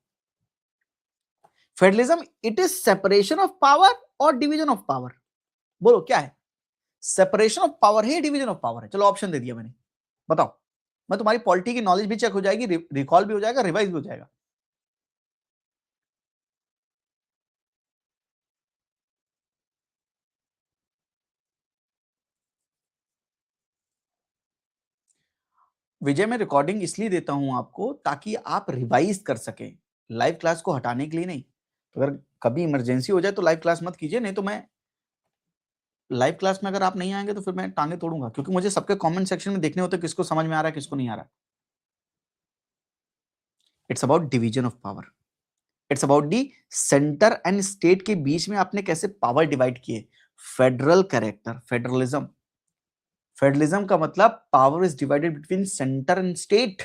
Federalism it is separation of power और डिवीजन ऑफ पावर। बोलो क्या है? सेपरेशन ऑफ पावर है, डिवीजन ऑफ पावर है? चलो ऑप्शन दे दिया मैंने, बताओ। मैं तुम्हारी पॉलिटी की नॉलेज भी चेक हो जाएगी, रिकॉल भी हो जाएगा, रिवाइज भी हो जाएगा। विजय मैं रिकॉर्डिंग इसलिए देता हूं आपको ताकि आप रिवाइज कर सकें, लाइव क्लास को हटाने के लिए नहीं। तो अगर कभी इमरजेंसी हो जाए तो लाइव क्लास मत कीजिए, नहीं तो मैं लाइव क्लास में अगर आप नहीं आएंगे तो फिर मैं टांगे तोड़ूंगा, क्योंकि मुझे सबके कमेंट सेक्शन में देखने होते हैं किसको समझ में आ रहा है किसको नहीं आ रहा। It's about division of power, it's about the centre and state के बीच में आपने कैसे पावर डिवाइड किए। फेडरल कैरेक्टर, फेडरलिज्म, फेडरलिज्म का मतलब power is divided between centre and state.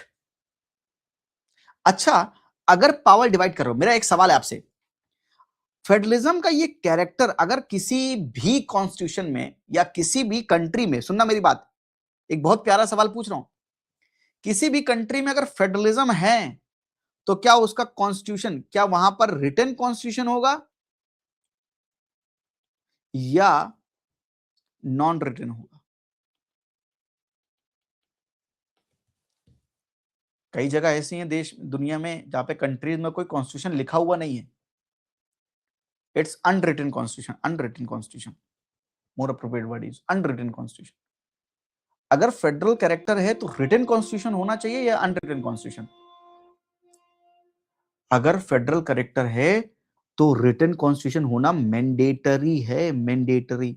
अच्छा, अगर पावर डिवाइड करो, मेरा एक सवाल है आपसे, फेडरलिज्म का ये कैरेक्टर अगर किसी भी कॉन्स्टिट्यूशन में या किसी भी कंट्री में, सुनना मेरी बात, एक बहुत प्यारा सवाल पूछ रहा हूं, किसी भी कंट्री में अगर फेडरलिज्म है तो क्या उसका कॉन्स्टिट्यूशन, क्या वहां पर रिटन कॉन्स्टिट्यूशन होगा या नॉन रिटन होगा? कई जगह ऐसी हैं देश दुनिया में जहां पे कंट्रीज में कोई कॉन्स्टिट्यूशन लिखा हुआ नहीं है, it's unwritten constitution, unwritten constitution, more appropriate word is unwritten constitution. अगर फेडरल कैरेक्टर है तो रिटन कॉन्स्टिट्यूशन होना चाहिए या अनरिटन कॉन्स्टिट्यूशन? अगर फेडरल कैरेक्टर है तो रिटन कॉन्स्टिट्यूशन होना मैंडेटरी है, मैंडेटरी।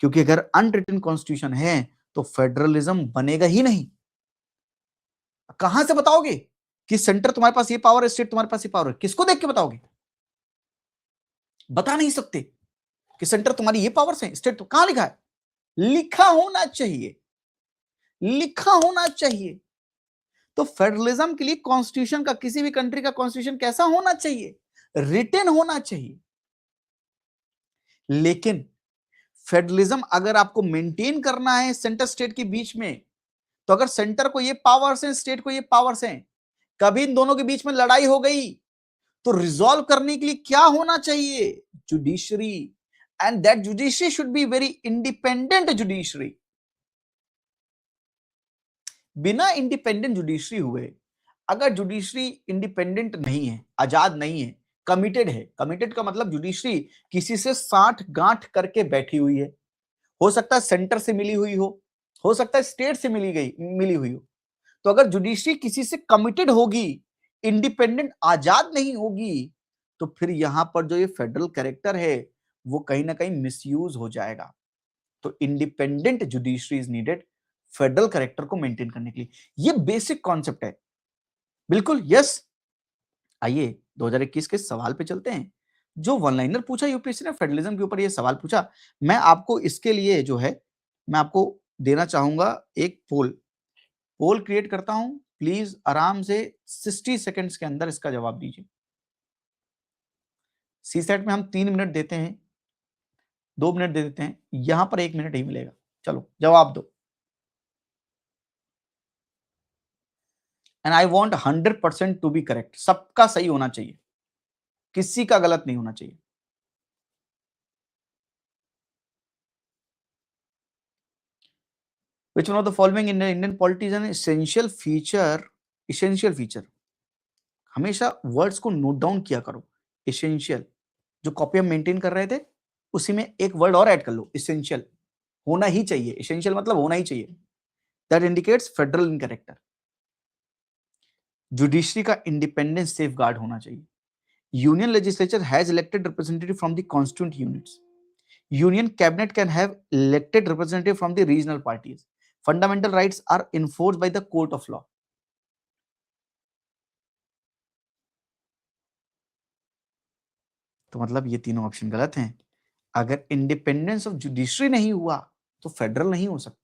क्योंकि अगर अनरिटन कॉन्स्टिट्यूशन है तो फेडरलिज्म बनेगा ही नहीं। कहां से बताओगे कि सेंटर तुम्हारे पास ये पावर है, स्टेट तुम्हारे पास ये पावर है? किसको देख के बताओगे? बता नहीं सकते कि सेंटर तुम्हारी ये पावर्स है, स्टेट तो कहां लिखा है? लिखा होना चाहिए, लिखा होना चाहिए। तो फेडरलिज्म के लिए कॉन्स्टिट्यूशन का, किसी भी कंट्री का कॉन्स्टिट्यूशन कैसा होना चाहिए? रिटन होना चाहिए। लेकिन फेडरलिज्म अगर आपको मेंटेन करना है सेंटर स्टेट के बीच में, तो अगर सेंटर को ये पावर्स हैं, स्टेट को ये पावर्स हैं, कभी इन दोनों के बीच में लड़ाई हो गई तो रिजॉल्व करने के लिए क्या होना चाहिए? Judiciary. And that judiciary should be very independent judiciary. बिना इंडिपेंडेंट जुडिशरी हुए, अगर जुडिशरी इंडिपेंडेंट नहीं है, आजाद नहीं है, कमिटेड है, कमिटेड का मतलब जुडिशरी किसी से साठ गांठ करके बैठी हुई है, हो सकता है सेंटर से मिली हुई हो सकता है स्टेट से मिली हुई हो। तो अगर जुडिशरी किसी से कमिटेड होगी, इंडिपेंडेंट आजाद नहीं होगी, तो फिर यहां पर जो ये फेडरल कैरेक्टर है वो कहीं ना कहीं मिसयूज हो जाएगा। तो independent judiciary is needed federal character को मेंटेन करने के लिए। ये बेसिक कॉन्सेप्ट है। बिल्कुल यस। आइए 2021 के सवाल पे चलते हैं। जो वन लाइनर पूछा यूपीएससी ने फेडरलिज्म के ऊपर, ये सवाल पूछा, मैं आपको इसके लिए जो है मैं आपको देना चाहूंगा एक पोल क्रिएट करता हूं। प्लीज आराम से 60 सेकंड्स के अंदर इसका जवाब दीजिए। सी सेट में हम 3 मिनट देते हैं, 2 मिनट दे देते हैं, यहां पर 1 मिनट ही मिलेगा। चलो जवाब दो। And I want 100% to be correct. सबका सही होना चाहिए, किसी का गलत नहीं होना चाहिए। Which one of the following in Indian polity is an essential feature? essential feature, हमेशा वर्ड्स को नोट डाउन किया करो। essential, जो कॉपी हम मेंटेन कर रहे थे उसी में एक वर्ड और ऐड कर लो, essential, होना ही चाहिए। essential मतलब होना ही चाहिए। that indicates federal in character। Judiciary का इंडिपेंडेंस सेफ गार्ड होना चाहिए। Union legislature has elected representative from the constituent units. Union cabinet can have elected representative from the regional parties. Fundamental rights are enforced by the court of law. तो मतलब ये तीनों option गलत हैं। अगर independence of judiciary नहीं हुआ तो फेडरल नहीं हो सकता।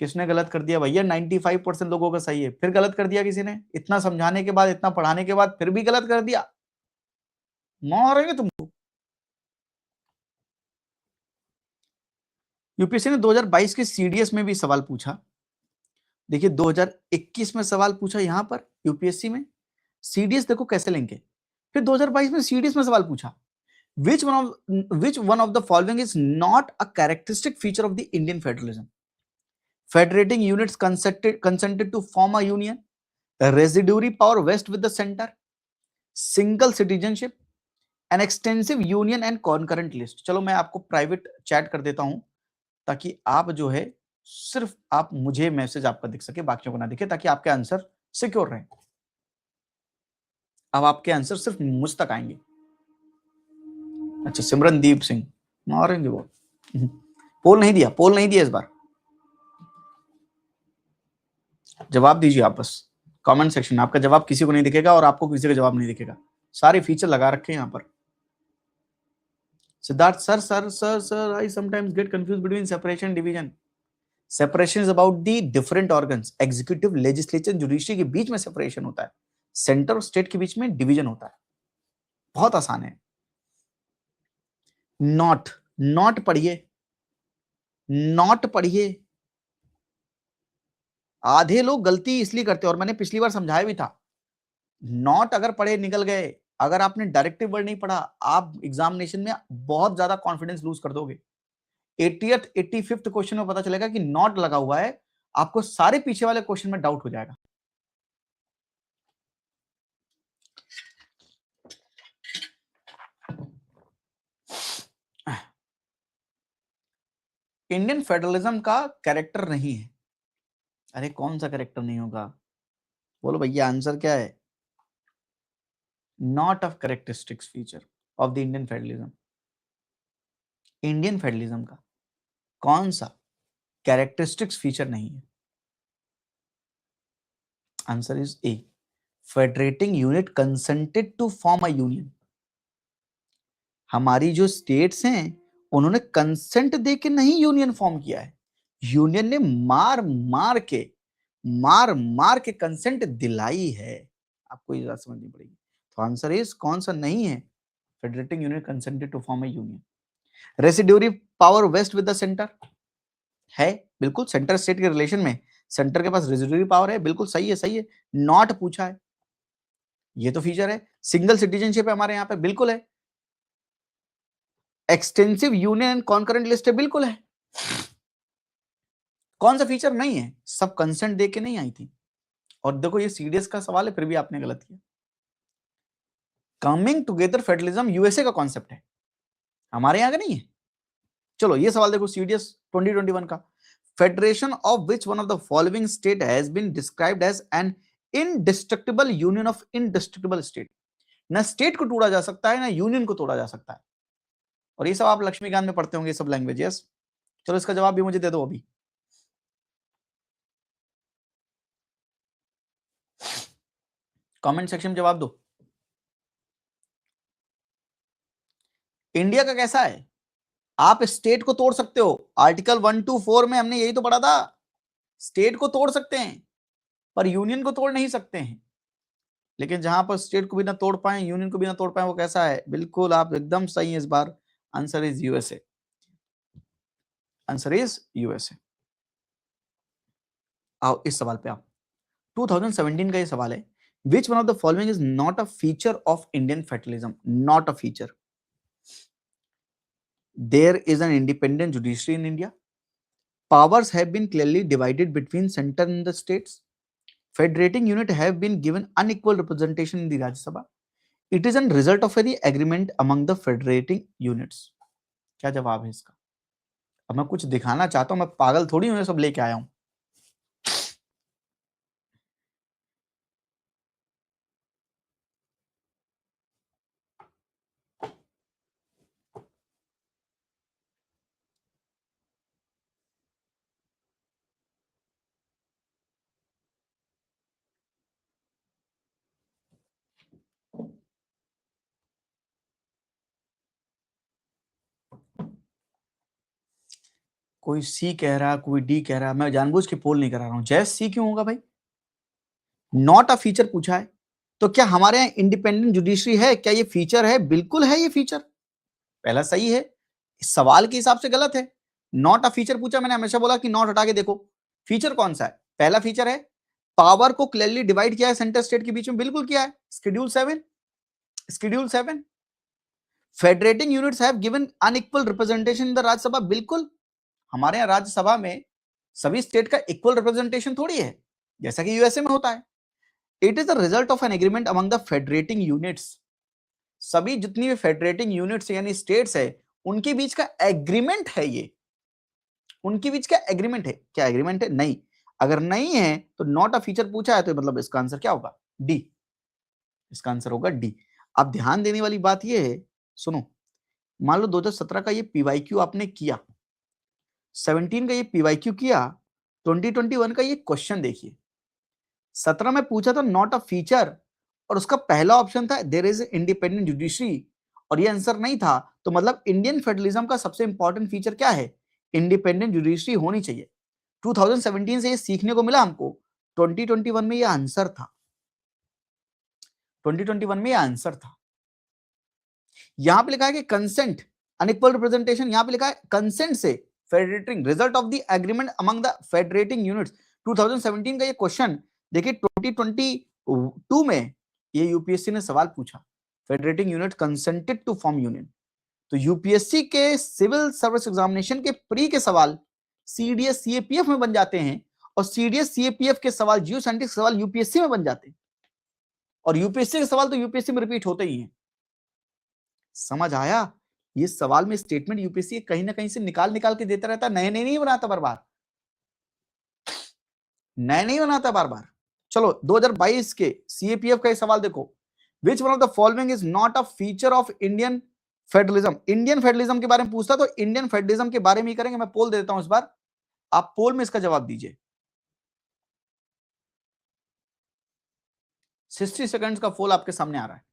किसने गलत कर दिया भैया? 95% लोगों का सही है, फिर गलत कर दिया किसी ने। इतना समझाने के बाद, इतना पढ़ाने के बाद फिर भी गलत कर दिया, मारेंगे तुमको। यूपीएससी ने 2022 के सीडीएस में भी सवाल पूछा। देखिए 2021 में सवाल पूछा यहां पर यूपीएससी में, सीडीएस देखो कैसे लेंगे। फिर 2022 में सीडीएस में सवाल पूछा, which one of the following is not a characteristic feature of the Indian federalism? Federating units consented to form a union, residuary power west with the center, single citizenship, an extensive union and concurrent list। चलो मैं आपको private chat कर देता हूं ताकि आप जो है सिर्फ आप मुझे मैसेज आपका दिख सके, बाकियों को ना दिखे, ताकि आपके आंसर सिक्योर रहे। अब आपके आंसर सिर्फ मुझ तक आएंगे। अच्छा सिमरनदीप सिंह, मारेंगे वो। पोल नहीं दिया, पोल नहीं दिया इस बार। जवाब दीजिए आप बस कमेंट सेक्शन में। आपका जवाब किसी को नहीं दिखेगा और आपको किसी का जवाब नहीं दिखेगा। सारे फीचर लगा रखे हैं यहाँ पर। Siddharth sir sir sir sir I sometimes get confuse between separation division. Separation is about the different organs. Executive, legislature, judiciary के बीच में सेपरेशन होता है, सेंटर और स्टेट के बीच में डिवीजन होता है। बहुत आसान है। नॉट, नॉट पढ़िए, नॉट पढ़िए। आधे लोग गलती इसलिए करते हैं, और मैंने पिछली बार समझाया भी था, नॉट अगर पढ़े निकल गए, अगर आपने डायरेक्टिव वर्ड नहीं पढ़ा, आप एग्जामिनेशन में बहुत ज्यादा कॉन्फिडेंस लूज कर दोगे। 80th 85th क्वेश्चन में पता चलेगा कि नॉट लगा हुआ है, आपको सारे पीछे वाले क्वेश्चन में डाउट हो जाएगा। इंडियन फेडरलिज्म का कैरेक्टर नहीं है। अरे कौन सा कैरेक्टर नहीं होगा? बोलो भैया आंसर क्या है? Not of characteristics feature of the Indian federalism. Indian federalism का कौन सा कैरेक्टरिस्टिक्स फीचर नहीं है। Answer is A, federating unit consented to form a union. हमारी जो स्टेट्स हैं उन्होंने कंसेंट देके नहीं यूनियन फॉर्म किया है, यूनियन ने मार मार के कंसेंट दिलाई है। आपको ये बात समझनी पड़ेगी। तो आंसर इज कौन सा नहीं है, federating unit consented to form a union. Residuary power vest with the centre है, बिल्कुल सेंटर स्टेट के रिलेशन में सेंटर के पास रेसिड्यूरी पावर है, बिल्कुल सही है, सही है। नॉट पूछा है, ये तो फीचर है। सिंगल सिटीजनशिप है हमारे यहाँ पे, बिल्कुल है। Extensive union and concurrent list है, बिल्कुल है। कौन सा फीचर नहीं है, सब कंसेंट दे के नहीं आई थी। और देखो ये सीडीएस का सवाल है, फिर भी आपने गलत किया। कमिंग टुगेदर फेडरलिज्म यूएसए का कॉन्सेप्ट है, हमारे यहाँ का नहीं है। चलो ये सवाल देखो, सीडीएस 2021 का, federation of which one of the following state has been described as an indestructible union of indestructible state. ना स्टेट को तोड़ा जा सकता है, ना यूनियन को तोड़ा जा सकता है। और ये सब आप लक्ष्मीकांत में पढ़ते होंगे, ये सब लैंग्वेजेस। चलो इसका जवाब भी मुझे दे दो अभी। कमेंट सेक्शन में जवाब दो। इंडिया का कैसा है, आप स्टेट को तोड़ सकते हो, आर्टिकल 1 to 4 में हमने यही तो पढ़ा था, स्टेट को तोड़ सकते हैं पर यूनियन को तोड़ नहीं सकते हैं। लेकिन जहां पर स्टेट को भी ना तोड़ पाए, यूनियन को भी ना तोड़ पाए, वो कैसा है, बिल्कुल आप एकदम सही है इस बार। Answer is USA, answer is USA. आओ इस सवाल पे आप, 2017 का ये सवाल है, विच one of the following is not a feature of Indian federalism. Not a feature, there is an independent judiciary in India, powers have been clearly divided between center and the states, federating unit have been given unequal representation in the Rajya Sabha, it is a result of the agreement among the federating units। क्या जवाब है इसका? अब मैं कुछ दिखाना चाहता हूं, मैं पागल थोड़ी हूं, सब लेके आया हूं। कोई सी कह रहा, कोई डी कह रहा, मैं जानबूझ के पोल नहीं करा रहा हूं। जैस सी क्यों होगा भाई? नॉट अ फीचर पूछा है, तो क्या हमारे यहाँ इंडिपेंडेंट जुडिशरी है? क्या ये फीचर है? बिल्कुल है ये फीचर, पहला सही है। सवाल के हिसाब से गलत है। नॉट अ फीचर पूछा, मैंने हमेशा बोला कि नॉट हटा के देखो फीचर कौन सा है। पहला फीचर है पावर को क्लियरली डिवाइड किया है सेंटर स्टेट के बीच में, बिल्कुल किया है। Schedule 7 federating units have given unequal representation in the Rajya Sabha, बिल्कुल हमारे यहाँ राज्यसभा में सभी स्टेट का इक्वल रिप्रेजेंटेशन थोड़ी है जैसा कि यूएसए में होता है। It is the result of an agreement among the federating units, सभी जितनी भी फेडरेटिंग यूनिट्स यानी स्टेट्स है उनके बीच का एग्रीमेंट है ये, उनके बीच का एग्रीमेंट है। क्या एग्रीमेंट है? नहीं। अगर नहीं है तो नॉट अ फीचर पूछा है, तो मतलब इसका आंसर क्या होगा? डी, इसका आंसर होगा डी। अब ध्यान देने वाली बात ये है, सुनो, मान लो 2017 का ये पीवाईक्यू आपने किया, 17 का ये पीवाईक्यू किया, 2021 का ये क्वेश्चन देखिए। 17 में पूछा था नॉट अ फीचर और उसका पहला ऑप्शन था देयर इज इंडिपेंडेंट जुडिशरी, और ये आंसर नहीं था। तो मतलब इंडियन फेडरलिज्म का सबसे इंपॉर्टेंट फीचर क्या है? इंडिपेंडेंट जुडिशरी होनी चाहिए। 2017 से ये सीखने को मिला हमको, 2021 में ये आंसर था, 2021 में ये आंसर था। यहां पे लिखा है कि कंसेंट अनइक्वल रिप्रेजेंटेशन, यहां पे लिखा है कंसेंट से federating result of the agreement among the federating units. 2017 का ये क्वेश्चन देखिए 2022 में ये यूपीएससी ने सवाल पूछा, federating unit consented to form union. तो यूपीएससी के सिविल सर्विस एग्जामिनेशन के प्री के सवाल सीडीएस सीएपीएफ में बन जाते हैं, और सीडीएस सीएपीएफ के सवाल जियो साइंटिफिक सवाल यूपीएससी में बन जाते हैं, और यूपीएससी के सवाल तो यूपीएससी में रिपीट होते ही हैं। समझ आया? ये सवाल में स्टेटमेंट यूपीएससी कहीं ना कहीं से निकाल के देता रहता है, नए नए नहीं बनाता बार बार, नए नहीं बनाता बार बार। चलो 2022 के सीएपीएफ का सवाल देखो, विच one of the following is not a feature of Indian federalism. Indian federalism के बारे में पूछता तो इंडियन फेडरलिज्म के बारे में ही करेंगे। मैं पोल दे देता हूं इस बार, आप पोल में इसका जवाब दीजिए। 60 सेकंड्स का पोल आपके सामने आ रहा है।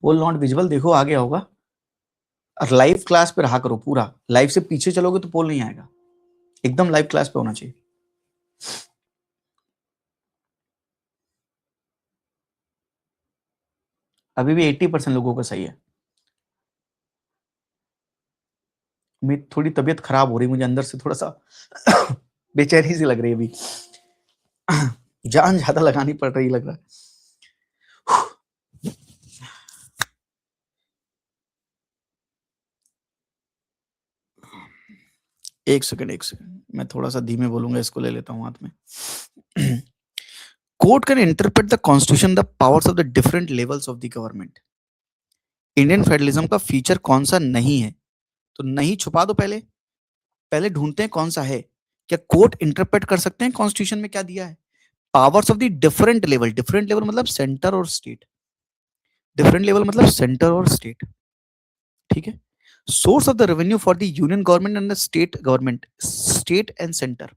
पोल नॉट विजिबल, देखो आ गया होगा। और लाइव क्लास पे रहा करो पूरा, लाइव से पीछे चलोगे तो पोल नहीं आएगा, एकदम लाइव क्लास पे होना चाहिए। अभी भी 80% लोगों का सही है। मेरी थोड़ी तबीयत खराब हो रही, मुझे अंदर से थोड़ा सा बेचैनी सी लग रही है अभी, जान ज्यादा लगानी पड़ रही लग रहा है। एक सेकंड, मैं थोड़ा सा धीमे बोलूंगा, इसको ले लेता हूं हाथ में। Court can interpret the constitution the powers of the different levels of the government. Indian federalism का फीचर कौन सा नहीं है? तो नहीं छुपा दो, पहले पहले ढूंढते हैं कौन सा है। क्या कोर्ट इंटरप्रेट कर सकते हैं कॉन्स्टिट्यूशन में क्या दिया है? Powers of the different level, different level मतलब सेंटर और स्टेट, डिफरेंट लेवल मतलब सेंटर और स्टेट, ठीक है। Source of the revenue for the union government and the state government, state and centre.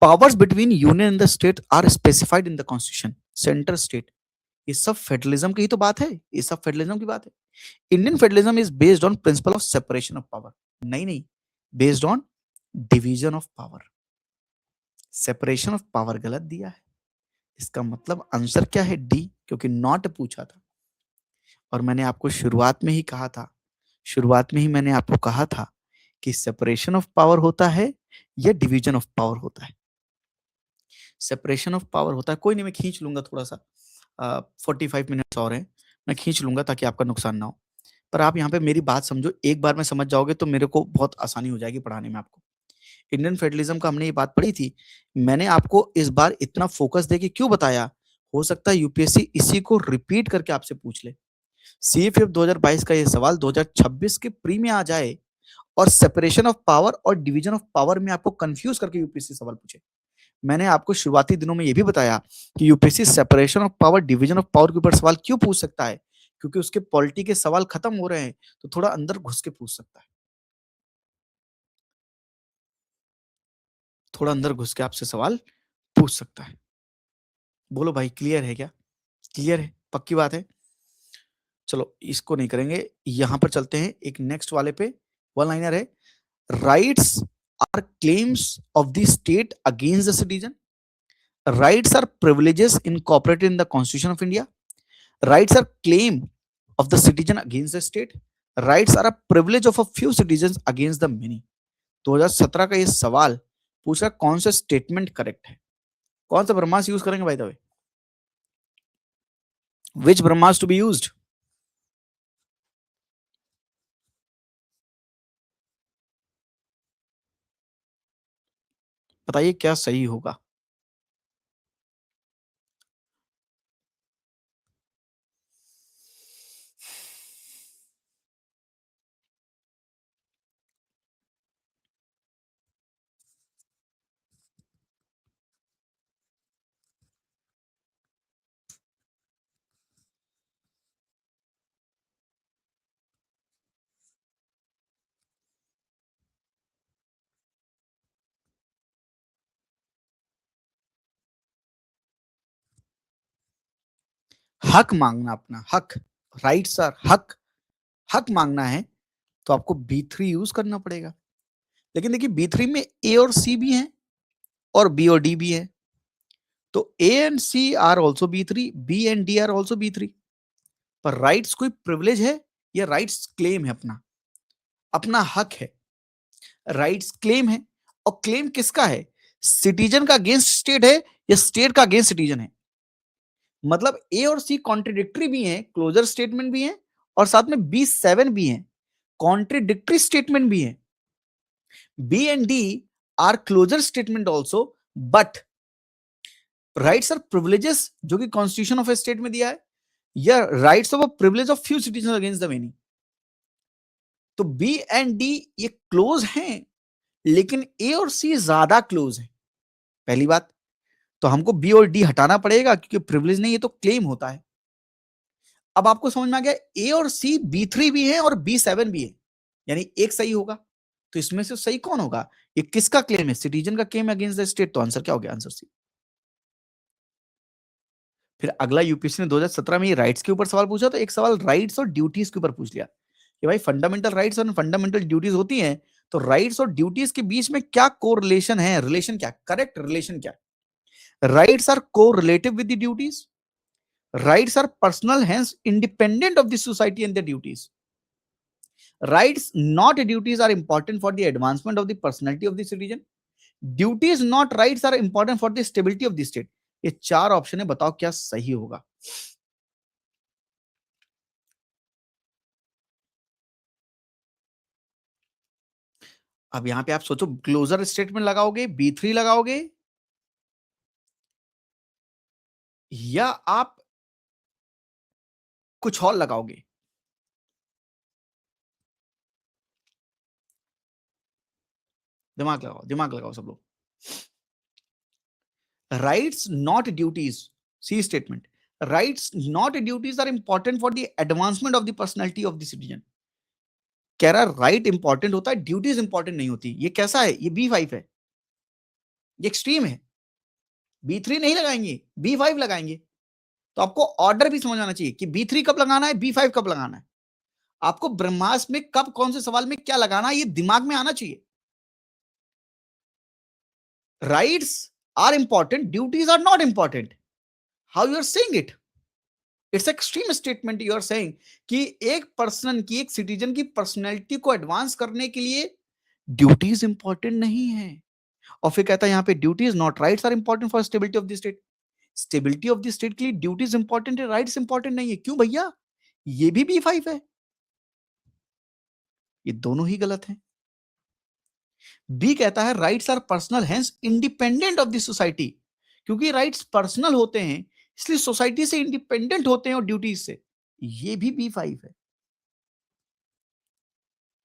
Powers between union and the state are specified in the constitution, centre state. ये सब federalism की ही तो बात है, ये सब फेडरलिज्म की बात है। Indian federalism is based on principle of separation of power. नहीं, based on division of power. Separation of power गलत दिया है, इसका मतलब आंसर क्या है? डी, क्योंकि नॉट पूछा था। और मैंने आपको शुरुआत में ही कहा था, शुरुआत में ही मैंने आपको कहा था कि सेपरेशन ऑफ पावर होता है या डिवीजन ऑफ पावर होता है। सेपरेशन ऑफ पावर होता है। कोई नहीं, मैं खींच लूंगा थोड़ा सा, 45 मिनट्स और हैं, मैं खींच लूंगा ताकि आपका नुकसान ना हो। पर आप यहाँ पे मेरी बात समझो, एक बार में समझ जाओगे तो मेरे को बहुत आसानी हो जाएगी पढ़ाने में आपको। इंडियन फेडरलिज्म का हमने ये बात पढ़ी थी, मैंने आपको इस बार इतना फोकस देके क्यों बताया? हो सकता है यूपीएससी इसी को रिपीट करके आपसे पूछ ले। सीएफएफ 2022 का ये सवाल 2026 के प्री में आ जाए और सेपरेशन ऑफ पावर और डिवीजन ऑफ पावर में आपको कंफ्यूज करके यूपीएससी सवाल पूछे। मैंने आपको शुरुआती दिनों में ये भी बताया कि UPSC separation of power, division of power के ऊपर सवाल क्यों पूछ सकता है, क्योंकि उसके पॉलिटी के सवाल खत्म हो रहे हैं, तो थोड़ा अंदर घुस के पूछ सकता है, थोड़ा अंदर घुस के आपसे सवाल पूछ सकता है। बोलो भाई, क्लियर है क्या? क्लियर है, पक्की बात है। चलो इसको नहीं करेंगे, यहां पर चलते हैं एक नेक्स्ट वाले पे। वन लाइनर है, rights are claims of the state against the citizen, rights are privileges incorporated in the constitution of India, rights are claim of the citizen against the state, rights are a privilege of a few citizen against the many. 2017 का ये सवाल पूछा कौन सा statement correct है, कौन सा ब्रह्मास्त्र use करेंगे भाई? दवे विच ब्रह्मास्त्र टू बी यूज्ड? बताइए क्या सही होगा। हक मांगना, अपना हक, राइट सर, हक, हक मांगना है तो आपको B3 यूज करना पड़ेगा। लेकिन देखिए B3 में ए और सी भी है और बी और डी भी है, तो A and C are also B3, B and D are also B3। पर राइट्स कोई प्रिविलेज है या राइट्स क्लेम है? अपना अपना हक है, राइट्स क्लेम है। और क्लेम किसका है? सिटीजन का अगेंस्ट स्टेट है या स्टेट का अगेंस्ट सिटीजन है? मतलब ए और सी कॉन्ट्रिडिक्टरी भी हैं, क्लोजर स्टेटमेंट भी हैं, और साथ में B7 भी हैं, कॉन्ट्रिडिक्टरी स्टेटमेंट भी हैं. B and D are closure statement also, but rights are privileges जो कि कॉन्स्टिट्यूशन ऑफ ए स्टेट में दिया है, या rights of a privilege of few citizen against the many. तो बी एंड डी ये क्लोज हैं, लेकिन ए और सी ज्यादा क्लोज है. पहली बात तो हमको बी और डी हटाना पड़ेगा क्योंकि प्रिविलेज नहीं, ये तो क्लेम होता है. अब आपको समझ में आ गया, ए और सी B3 भी है और B7 भी है, यानी एक सही होगा. तो इसमें से सही कौन होगा? ये किसका क्लेम है? सिटीजन का क्लेम अगेंस्ट द स्टेट. तो आंसर क्या हो गया? Answer C. फिर अगला यूपीएससी ने 2017 में ये राइट्स के ऊपर सवाल पूछा, तो एक सवाल राइट्स और ड्यूटीज के ऊपर पूछ लिया कि भाई फंडामेंटल राइट्स और फंडामेंटल ड्यूटीज होती हैं, तो राइट्स और ड्यूटीज के बीच में क्या कोरिलेशन है? रिलेशन क्या? करेक्ट रिलेशन क्या? Rights are correlative with the duties. Rights are personal, hence independent of the society and the duties. Rights, not duties, are important for the advancement of the personality of the citizen. Duties, not rights, are important for the stability of the state. ये चार option है, बताओ क्या सही होगा? अब यहां पे आप सोचो, क्लोजर स्टेटमेंट लगाओगे, B3 लगाओगे, या आप कुछ और लगाओगे? दिमाग लगाओ सब लोग. Rights not duties, C statement. Rights not duties are important for the advancement of the personality of the citizen. कह रहा राइट इंपॉर्टेंट होता है, ड्यूटीज इंपॉर्टेंट नहीं होती. ये कैसा है? ये B5 है, ये एक्सट्रीम है. B3 नहीं लगाएंगे, B5 लगाएंगे. तो आपको ऑर्डर भी समझ आना चाहिए कि B3 कब लगाना है, B5 कब लगाना है. आपको ब्रह्मास्त्र में कब कौन से सवाल में क्या लगाना है, ये दिमाग में आना चाहिए. Rights are important, duties are not important. How you are saying it? It's extreme statement you are saying कि एक पर्सन की, एक सिटीजन की पर्सनैलिटी को एडवांस करने के लिए ड्यूटीज इंपॉर्टेंट नहीं है. और फिर कहता है यहां पे duties not rights are important for stability of the state. Stability of the state के लिए ड्यूटीज इंपॉर्टेंट है, राइट्स इंपॉर्टेंट नहीं है. क्यों भैया? ये भी B5 है. ये दोनों ही गलत हैं. बी कहता है rights are personal, hence independent of the society. क्योंकि राइट्स पर्सनल होते हैं, इसलिए सोसाइटी से इंडिपेंडेंट होते हैं और ड्यूटीज से. ये भी B5 है.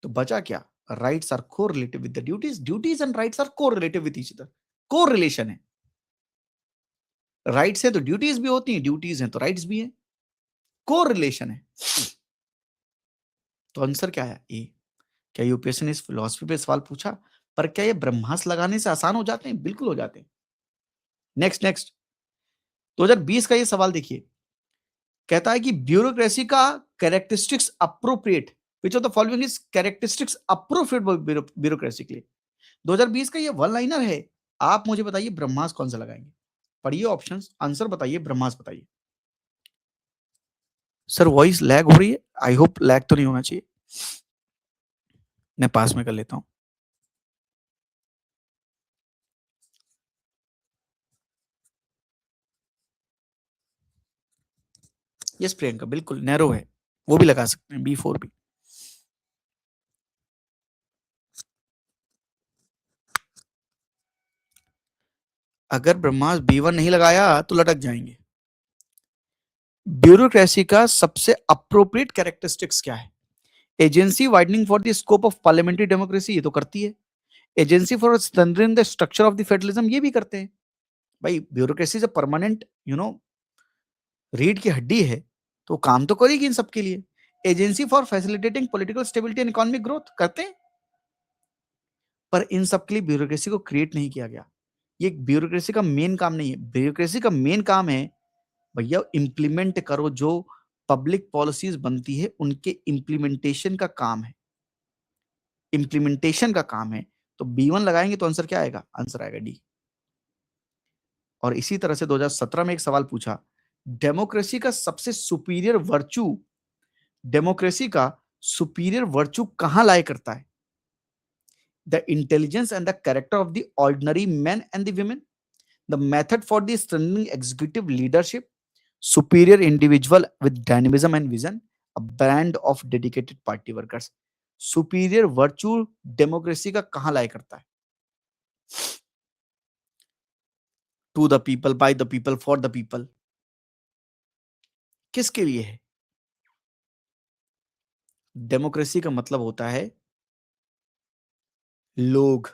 तो बचा क्या? Rights are correlative with the duties. Duties and rights are correlative with each other. Correlation है. राइट्स है तो ड्यूटीज भी होती हैं, ड्यूटीज हैं तो राइट्स भी हैं. को रिलेशन है. तो आंसर क्या है? ए. क्या यूपीएससी ने इस फिलॉसफी पे सवाल पूछा, पर क्या ये ब्रह्मास्त्र लगाने से आसान हो जाते हैं? बिल्कुल हो जाते हैं. नेक्स्ट 2020 का ये सवाल देखिए. कहता है कि ब्यूरोक्रेसी का characteristics appropriate, which of the following is characteristics appropriate bureaucracy के लिए. 2020 का ये वन लाइनर है. आप मुझे बताइए ब्रह्मास्त्र कौन सा लगाएंगे? पढ़िए ऑप्शंस, आंसर बताइए, ब्रह्मास्त्र बताइए. सर वॉइस लैग हो रही है, आई होप लैग तो नहीं होना चाहिए. मैं पास में कर लेता हूं. यस प्रियंका, बिल्कुल नैरो है, वो भी लगा सकते हैं, B4 भी. अगर ब्रह्मास्त्र B1 नहीं लगाया तो लटक जाएंगे. ब्यूरोक्रेसी का सबसे अप्रोप्रिएट कैरेक्टरिस्टिक्स क्या है? Agency widening for the scope of parliamentary democracy, ये तो करती है. Agency for strengthening the structure of the federalism, ये भी करते हैं. भाई ब्यूरोक्रेसी से परमानेंट रीढ़ की हड्डी है, तो काम तो करेगी इन सबके लिए. Agency for facilitating political stability and economic growth, करते हैं. पर इन सब के लिए ब्यूरोक्रेसी को क्रिएट नहीं किया गया. ये ब्यूरोक्रेसी का मेन काम नहीं है. ब्यूरोक्रेसी का मेन काम है भैया इंप्लीमेंट करो, जो पब्लिक पॉलिसीज बनती है उनके इंप्लीमेंटेशन का काम है. इंप्लीमेंटेशन का काम है. तो B1 लगाएंगे तो आंसर क्या आएगा? आंसर आएगा D. और इसी तरह से 2017 में एक सवाल पूछा, डेमोक्रेसी का सबसे सुपीरियर वर्चू, डेमोक्रेसी का सुपीरियर वर्चू कहां लाया करता है? The intelligence and the character of the ordinary man and the women, the method for the strengthening executive leadership, superior individual with dynamism and vision, a brand of dedicated party workers. Superior virtue democracy का कहां लाया करता है? To the people, by the people, for the people. किसके लिए है? Democracy का मतलब होता है लोग,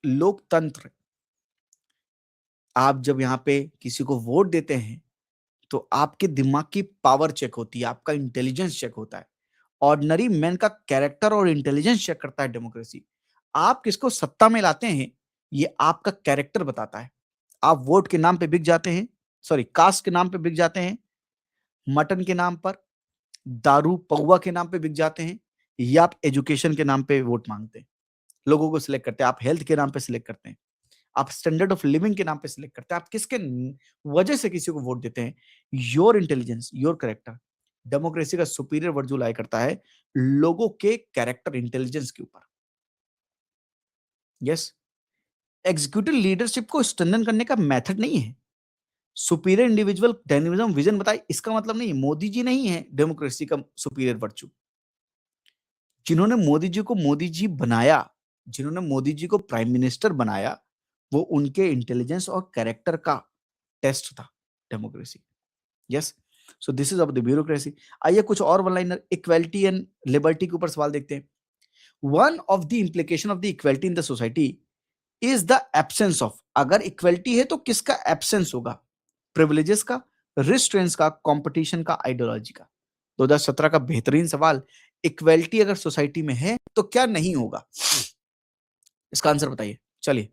लोकतंत्र। आप जब यहां पे किसी को वोट देते हैं तो आपके दिमाग की पावर चेक होती है, आपका इंटेलिजेंस चेक होता है। ऑर्डिनरी मैन का कैरेक्टर और इंटेलिजेंस चेक करता है डेमोक्रेसी। आप किसको सत्ता में लाते हैं, ये आपका कैरेक्टर बताता है। आप वोट के नाम पे बिक जाते हैं, सॉरी कास्ट के नाम पे बिक जाते हैं, मटन के नाम पर, दारू पौवा के नाम पे बिक जाते हैं, या आप एजुकेशन के नाम पे वोट मांगते हैं, लोगों को सिलेक्ट करते हैं। आप हेल्थ के नाम पे सिलेक्ट करते हैं, आप स्टैंडर्ड ऑफ लिविंग के नाम पे सिलेक्ट करते हैं। आप किसके वजह से किसी को वोट देते हैं? Your intelligence, your character. Democracy का सुपीरियर वर्ड जो लाया करता है लोगों के कैरेक्टर इंटेलिजेंस के ऊपर। यस, एग्जीक्यूटिव लीडरशिप को स्ट्रेंथन करने का मेथड नहीं है सुपीरियर इंडिविजुअल डायनेमिज्म विजन बताए, इसका मतलब नहीं मोदी जी नहीं है डेमोक्रेसी का सुपीरियर वर्चू। जिन्होंने मोदी जी बनाया, जिन्होंने मोदी जी को प्राइम मिनिस्टर बनाया, वो उनके इंटेलिजेंस और कैरेक्टर का टेस्ट था democracy. Yes, so this is of the bureaucracy. आइए कुछ और one liner equality and liberty के ऊपर सवाल देखते हैं। One of the implication of the equality in the society is the absence of, अगर इक्वालिटी है तो किसका एब्सेंस होगा? प्रिविलेजेस का, रिस्ट्रेंट्स का, कंपटीशन का, आइडियोलॉजी का। 2017 का बेहतरीन सवाल, इक्वालिटी अगर सोसाइटी में है तो क्या नहीं होगा? इसका आंसर बताइए। चलिए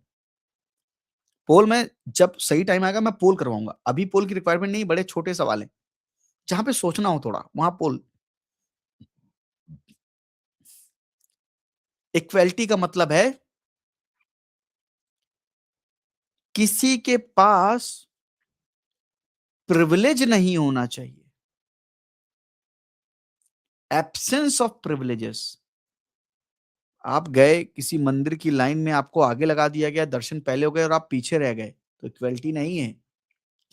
पोल में जब सही टाइम आएगा मैं पोल करवाऊंगा, अभी पोल की रिक्वायरमेंट नहीं, बड़े छोटे सवाल हैं जहां पे सोचना हो थोड़ा, वहां पोल। इक्वालिटी का मतलब है किसी के पास प्रिविलेज नहीं होना चाहिए, एब्सेंस ऑफ प्रिविलेजेस। आप गए किसी मंदिर की लाइन में, आपको आगे लगा दिया गया, दर्शन पहले हो गए और आप पीछे रह गए, तो इक्वालिटी नहीं है,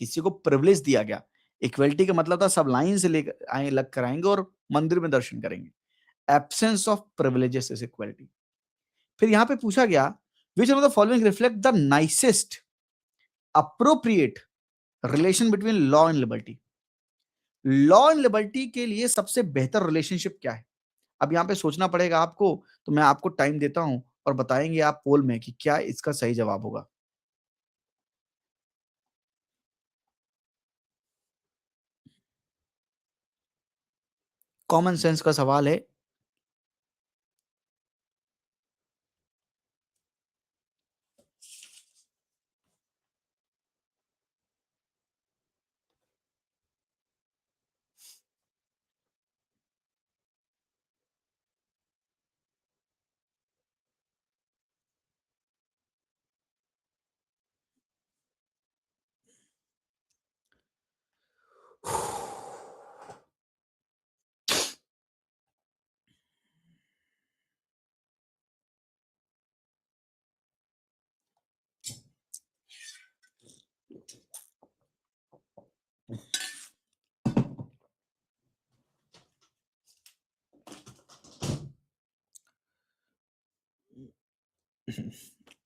किसी को प्रिविलेज दिया गया। इक्वालिटी का मतलब था सब लाइन से लेकर आए, लग कर आएंगे और मंदिर में दर्शन करेंगे। Absence of privileges is equality. फिर यहां पे पूछा गया which of the following reflect the nicest appropriate relation between law and liberty. Law and liberty के लिए सबसे बेहतर रिलेशनशिप क्या है? अब यहां पे सोचना पड़ेगा आपको, तो मैं आपको टाइम देता हूं और बताएंगे आप पोल में कि क्या इसका सही जवाब होगा। कॉमन सेंस का सवाल है।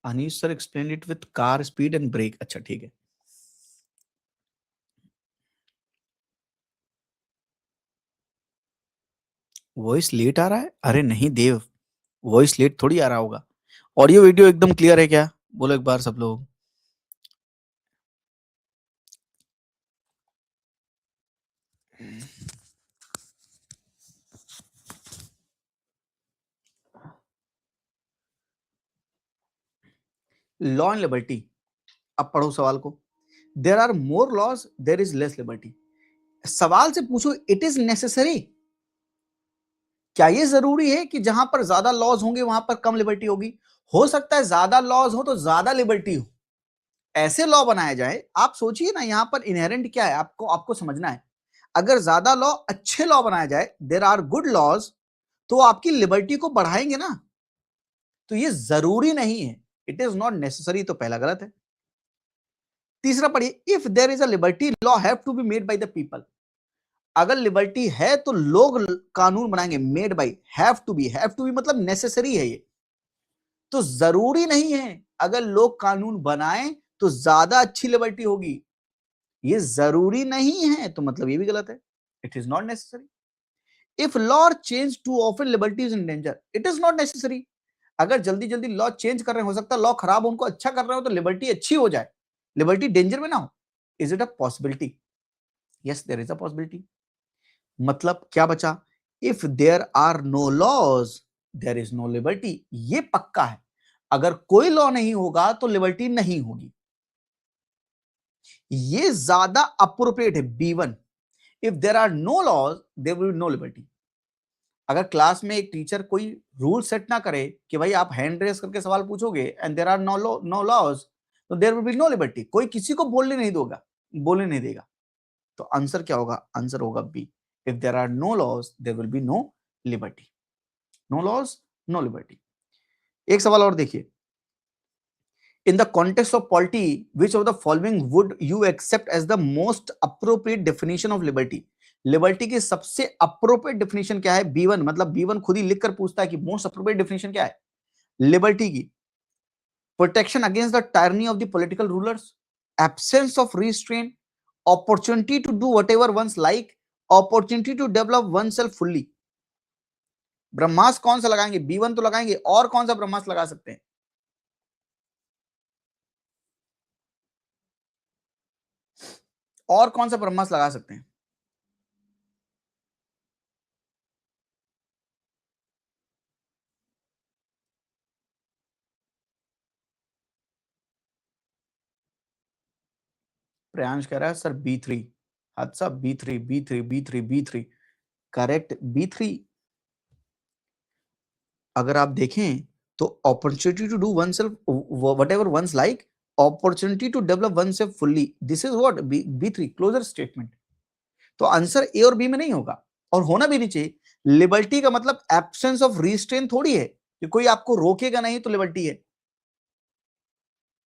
Anish sir explain it with car speed and brake. अच्छा ठीक है। वॉइस लेट आ रहा है? अरे नहीं देव, वॉइस लेट थोड़ी आ रहा होगा। ऑडियो वीडियो एकदम क्लियर है क्या? बोलो एक बार सब लोग। लॉ एंड लिबर्टी, अब पढ़ो सवाल को। There are more laws, there is less liberty. सवाल से पूछो इट इज नेसेसरी, क्या ये जरूरी है कि जहां पर ज्यादा लॉज होंगे वहां पर कम लिबर्टी होगी? हो सकता है ज्यादा लॉज हो तो ज्यादा लिबर्टी हो, ऐसे लॉ बनाया जाए। आप सोचिए ना, यहां पर इनहेरेंट क्या है, आपको आपको समझना है। अगर ज्यादा लॉ, अच्छे लॉ बनाया जाए, देर आर गुड लॉज, तो आपकी लिबर्टी को बढ़ाएंगे ना। तो ये जरूरी नहीं है, इट इज नॉट नेसेसरी, तो पहला गलत है। तीसरा पढ़िए, if there is a liberty law have to be made by the people. अगर लिबर्टी है तो लोग कानून बनाएंगे। Made by, have to be मतलब नेसेसरी है ये, तो जरूरी नहीं है अगर लोग कानून बनाएं तो ज्यादा अच्छी लिबर्टी होगी, ये जरूरी नहीं है, तो मतलब ये भी गलत है। It is not necessary. If law change too often liberty is in danger, it is not necessary. अगर जल्दी जल्दी लॉ चेंज कर रहे हैं, हो सकता है लॉ खराब हो, उनको अच्छा कर रहे हो तो लिबर्टी अच्छी हो जाए, लिबर्टी डेंजर में ना हो। Is it a possibility? Yes, there is a possibility. मतलब क्या बचा? If there are no laws there is no liberty, ये पक्का है। अगर कोई लॉ नहीं होगा तो लिबर्टी नहीं होगी, ये ज्यादा अप्रोप्रिएट है। B1, if there are no laws there will be no liberty. अगर क्लास में एक टीचर कोई रूल सेट ना करे कि भाई आप हैंड रेस करके सवाल पूछोगे and there are no laws, तो there will be no liberty. कोई किसी को बोलने नहीं देगा। तो आंसर क्या होगा? आंसर होगा B, if there are no laws there will be no liberty. No laws, no liberty. एक सवाल और देखिए, in the context of polity which of the following would you accept as the most appropriate definition of liberty? Liberty की सबसे appropriate definition क्या है? B1, मतलब B1 खुद ही लिखकर पूछता है कि मोस्ट अप्रोप्रिएट डेफिनेशन क्या है लिबर्टी की? Protection against the tyranny of the political rulers, absence of restraint, opportunity to do whatever one's like, opportunity to develop oneself fully. ब्रह्मास्त्र कौन सा लगाएंगे? B1 तो लगाएंगे, और कौन सा ब्रह्मास्त्र लगा सकते हैं? और कौन सा ब्रह्मास्त्र लगा सकते हैं? प्रियांश कह रहा है सर B3। हादसा B3, B3, B3, B3, correct B3। अगर आप देखें तो opportunity to do oneself whatever one's like, opportunity to develop oneself fully, this is what B3 closer statement. तो आंसर ए और B में नहीं होगा, और होना भी नहीं चाहिए। लिबर्टी का मतलब एब्सेंस ऑफ रिस्ट्रेन थोड़ी है कि कोई आपको रोकेगा नहीं तो लिबर्टी है।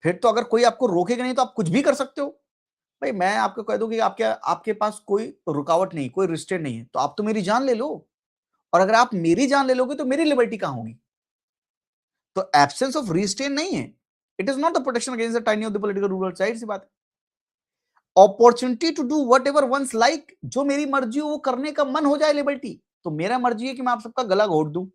फिर तो अगर कोई आपको रोकेगा नहीं तो आप कुछ भी कर सकते हो। भाई मैं आपको कह दूं कि आपके पास कोई रुकावट नहीं, कोई रिस्ट्रेंट नहीं है, तो आप तो मेरी जान ले लो, और अगर आप मेरी जान ले लोगे तो मेरी लिबर्टी कहां होगी? तो एब्सेंस ऑफ रिस्ट्रेंट नहीं है, it is not the protection against the tyranny of the political ruler. जाहिर सी बात है। Opportunity to do whatever one's like, जो मेरी मर्जी हो वो करने का मन हो जाए, लिबर्टी। तो मेरा मर्जी है कि मैं आप सबका गला घोट दूं,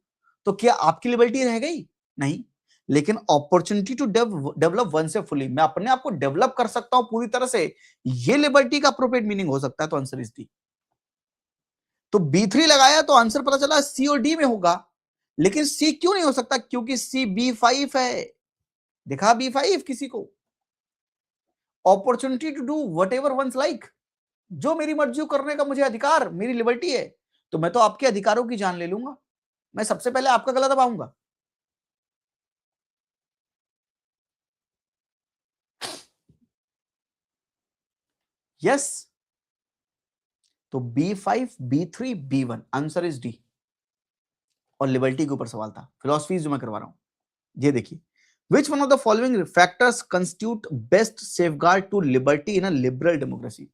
तो क्या आपकी लिबर्टी रह गई? नहीं। लेकिन अपॉर्चुनिटी टू डेवलप वन से फुली, मैं अपने आप को डेवलप कर सकता हूं पूरी तरह से, ये लिबर्टी का अप्रोप्रिएट मीनिंग हो सकता है। तो आंसर इज डी। तो B3 लगाया तो आंसर पता चला सी और डी में होगा, लेकिन सी क्यों नहीं हो सकता? क्योंकि सी B5 है। दिखा B5 किसी को? Opportunity to do whatever one's like, जो मेरी मर्जी करने का मुझे अधिकार, मेरी लिबर्टी है, तो मैं तो आपके अधिकारों की जान ले लूंगा, मैं सबसे पहले आपका गला दबाऊंगा। यस। तो B5, B3, B1, answer is D. और लिबर्टी के ऊपर सवाल था, फिलॉसफी जो मैं करवा रहा हूं। ये देखिए, which one of the following factors constitute best safeguard to liberty in a liberal democracy?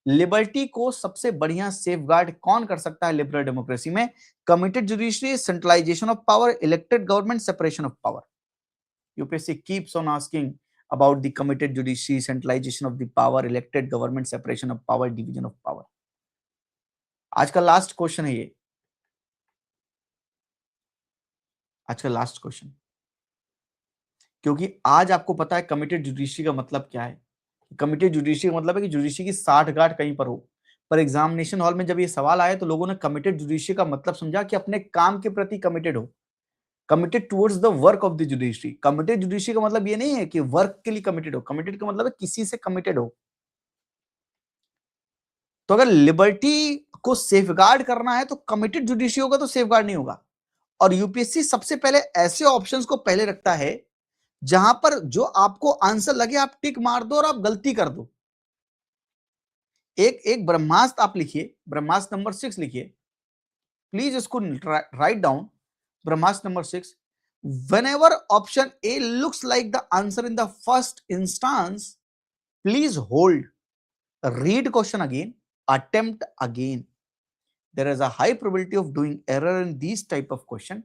Liberty को सबसे बढ़िया सेफगार्ड कौन कर सकता है लिबरल डेमोक्रेसी में? Committed judiciary, centralisation of power, elected government, separation of power. UPSC keeps on asking about the committed judiciary, centralization of the power, elected government, separation of power, division of power. आज का last question है ये, आज का last question, क्योंकि आज आपको पता है कमिटेड जुडिशरी का मतलब क्या है। कमिटेड जुडिशरी का मतलब है कि जुडिशरी की साठगांठ कहीं पर हो। पर एग्जामिनेशन हॉल में जब ये सवाल आया तो लोगों ने कमिटेड जुडिशरी का मतलब समझा कि अपने काम के प्रति कमिटेड हो, committed towards the work of the judiciary. Committed judiciary का मतलब ये नहीं है कि वर्क के लिए कमिटेड हो, कमिटेड का मतलब है किसी से कमिटेड हो। तो अगर लिबर्टी को सेफगार्ड करना है तो कमिटेड जुडिशरी होगा, तो सेफगार्ड नहीं होगा। और यूपीएससी सबसे पहले ऐसे ऑप्शंस को पहले रखता है जहां पर जो आपको आंसर लगे आप टिक मार दो और आप गलती कर दो। एक ब्रह्मास्त्र आप लिखिए, ब्रह्मास्त्र नंबर 6 लिखिए, प्लीज इसको write down. Brahmastra number 6, whenever option A looks like the answer in the first instance, please hold, read question again, attempt again. There is a high probability of doing error in these type of question.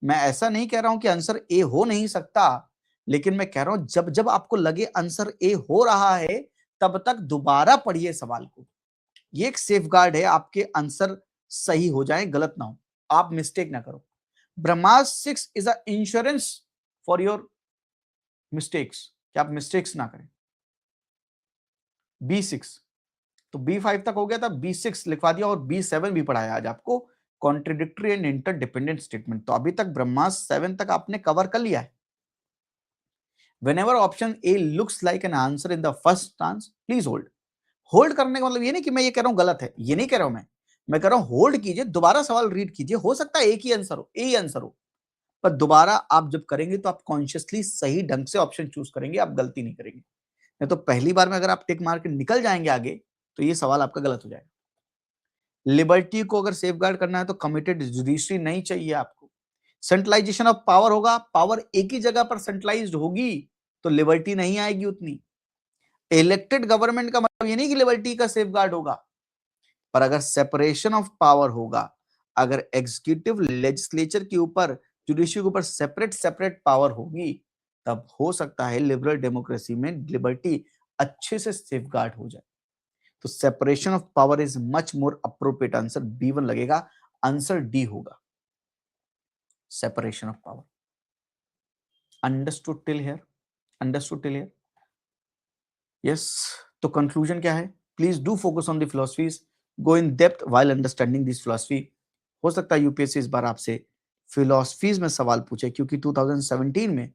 मैं ऐसा नहीं कह रहा हूं कि answer A हो नहीं सकता, लेकिन मैं कह रहा हूं जब जब आपको लगे आंसर ए हो रहा है तब तक दोबारा पढ़िए सवाल को। ये एक सेफगार्ड है, आपके आंसर सही हो जाए, गलत ना हो, आप मिस्टेक ना करो। ब्रह्मास्त्र 6 is a insurance for your mistakes, कि आप मिस्टेक्स ना करें। B6 तो B5 तक हो गया था, B6 लिखवा दिया और B7 भी पढ़ाया आज आपको, कॉन्ट्रडिक्टरी एंड इंटरडिपेंडेंट स्टेटमेंट। तो अभी तक ब्रह्मास्त्र 7 तक आपने कवर कर लिया है। Whenever option A looks like an answer in the first chance, please hold. Hold करने का मतलब ये नहीं कि मैं ये कह रहा हूं गलत है, ये नहीं कह रहा हूं मैं कह रहा हूं होल्ड कीजिए, दोबारा सवाल रीड कीजिए, हो सकता है एक ही आंसर हो, ए ही आंसर हो, पर दोबारा आप जब करेंगे तो आप कॉन्शियसली सही ढंग से ऑप्शन चूज करेंगे, आप गलती नहीं करेंगे। नहीं तो पहली बार में अगर आप टिक मार के निकल जाएंगे आगे तो ये सवाल आपका गलत हो जाएगा। लिबर्टी को अगर सेफगार्ड करना है तो कमिटेड जुडिशरी नहीं चाहिए आपको। सेंट्रलाइजेशन ऑफ पावर होगा, पावर एक ही जगह पर सेंट्रलाइज्ड होगी तो लिबर्टी नहीं आएगी उतनी। इलेक्टेड गवर्नमेंट का मतलब ये नहीं कि लिबर्टी का सेफगार्ड होगा, पर अगर सेपरेशन ऑफ पावर होगा, अगर एग्जीक्यूटिव लेजिस्लेचर के ऊपर, जुडिशरी के ऊपर सेपरेट पावर होगी, तब हो सकता है लिबरल डेमोक्रेसी में लिबर्टी अच्छे से सेफगार्ड हो जाए। तो separation of power is much more appropriate answer, B1 लगेगा, आंसर डी होगा, separation of power. Understood till here? Understood till here? Yes. तो कंक्लूजन क्या है? Please do focus on the philosophies, go in depth while understanding this philosophy. हो सकता है UPSC इस बार आपसे फिलॉसफीज में सवाल पूछे, क्योंकि 2017 में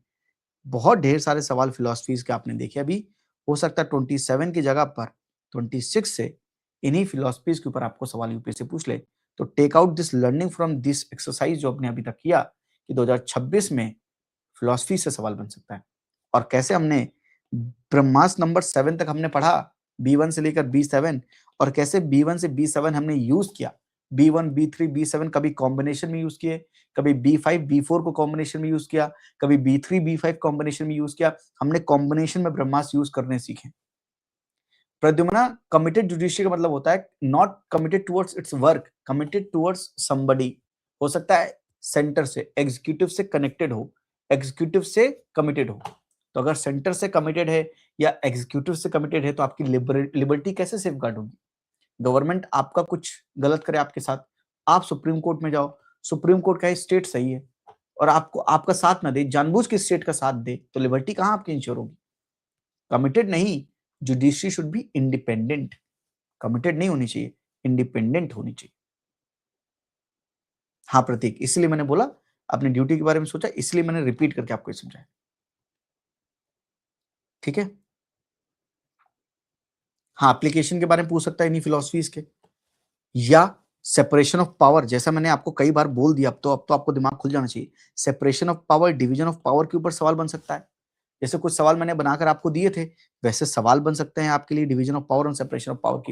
बहुत ढेर सारे सवाल फिलॉसफीज के आपने देखे। अभी हो सकता है 27 की जगह पर 26 से इन्हीं फिलॉसफीज के ऊपर आपको सवाल यूपीएससी पूछ ले। तो take out this learning from this exercise जो आपने अभी तक किया, कि 2026 में फिलॉसफी से सवाल बन सकता है। और कैसे हमने ब्रह्मास्त्र नंबर 7 तक हमने पढ़ा, B1 से लेकर B7, और कैसे B1 से B7 हमने यूज किया, B1 B3 B7 कभी कॉम्बिनेशन में यूज किए, कभी B5 B4 को कॉम्बिनेशन में यूज किया, कभी B3 B5 कॉम्बिनेशन में यूज किया। हमने कॉम्बिनेशन में ब्रह्मास्त्र यूज करने सीखे। प्रद्युम्ना, कमिटेड जुडिशरी का मतलब होता है not committed towards it's work, committed towards somebody. हो सकता है सेंटर से, एग्जीक्यूटिव से कनेक्टेड हो, एग्जीक्यूटिव से कमिटेड हो। तो अगर सेंटर से कमिटेड है या एग्जीक्यूटिव से कमिटेड है तो आपकी लिबर्टी कैसे सेफगार्ड होगी? गवर्नमेंट आपका कुछ गलत करे आपके साथ, आप सुप्रीम कोर्ट में जाओ, सुप्रीम कोर्ट का स्टेट सही है और आपको आपका साथ ना दे, जानबूझ के स्टेट का साथ दे, तो लिबर्टी कहां आपकी इंश्योर होगी? कमिटेड नहीं, judiciary should be independent, committed नहीं होनी चाहिए, इंडिपेंडेंट होनी चाहिए। हाँ प्रतीक, इसलिए मैंने बोला, अपनी ड्यूटी के बारे में सोचा, इसलिए मैंने रिपीट करके आपको समझाया। ठीक है? हाँ, एप्लीकेशन के बारे में पूछ सकता है इन्हीं फिलॉसफीज के, या सेपरेशन ऑफ पावर, जैसा मैंने आपको कई बार बोल दिया, अब तो आपको दिमाग खुल जाना चाहिए। Separation of power, division of power के ऊपर सवाल बन सकता है। जैसे कुछ सवाल मैंने बनाकर आपको दिए थे, वैसे सवाल बन सकते हैं आपके लिए डिवीजन ऑफ पावर और सेपरेशन ऑफ पावर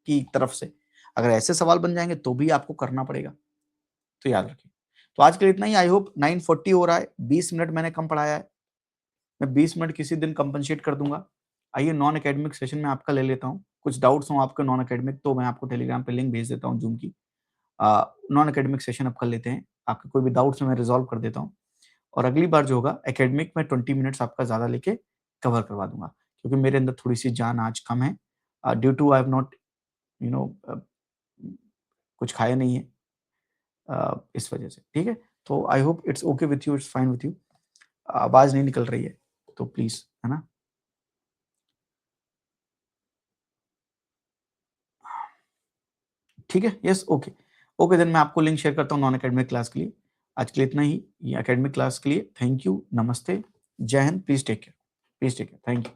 की तरफ से। अगर ऐसे सवाल बन जाएंगे तो भी आपको करना पड़ेगा, तो याद रखिए। तो आज के लिए इतना ही। आई होप 9:40 हो रहा है, 20 मिनट मैंने कम पढ़ाया है, मैं 20 मिनट किसी दिन कंपनसेट कर दूंगा। आइए नॉन एकेडमिक सेशन में आपका ले लेता हूँ। कुछ डाउट्स हो आपके नॉन एकेडमिक तो मैं आपको टेलीग्राम पे लिंक भेज देता हूँ जूम की। नॉन एकेडमिक सेशन आप कर लेते हैं, आपके कोई भी डाउट्स मैं रिजॉल्व कर देता हूँ, और अगली बार जो होगा एकेडमिक में 20 मिनट्स आपका ज्यादा लेके कवर करवा दूंगा, क्योंकि मेरे अंदर थोड़ी सी जान आज कम है, due to I have not कुछ खाया नहीं है, इस वजह से। ठीक है? तो I hope it's okay with you, it's fine with you. आवाज नहीं निकल रही है तो प्लीज, है ना? ठीक है? यस, ओके ओके, देन मैं आपको लिंक शेयर करता हूँ नॉन एकेडमिक क्लास के लिए। आज के लिए इतना ही, ये एकेडमिक क्लास के लिए थैंक यू, नमस्ते, जय हिंद, please take care, thank you.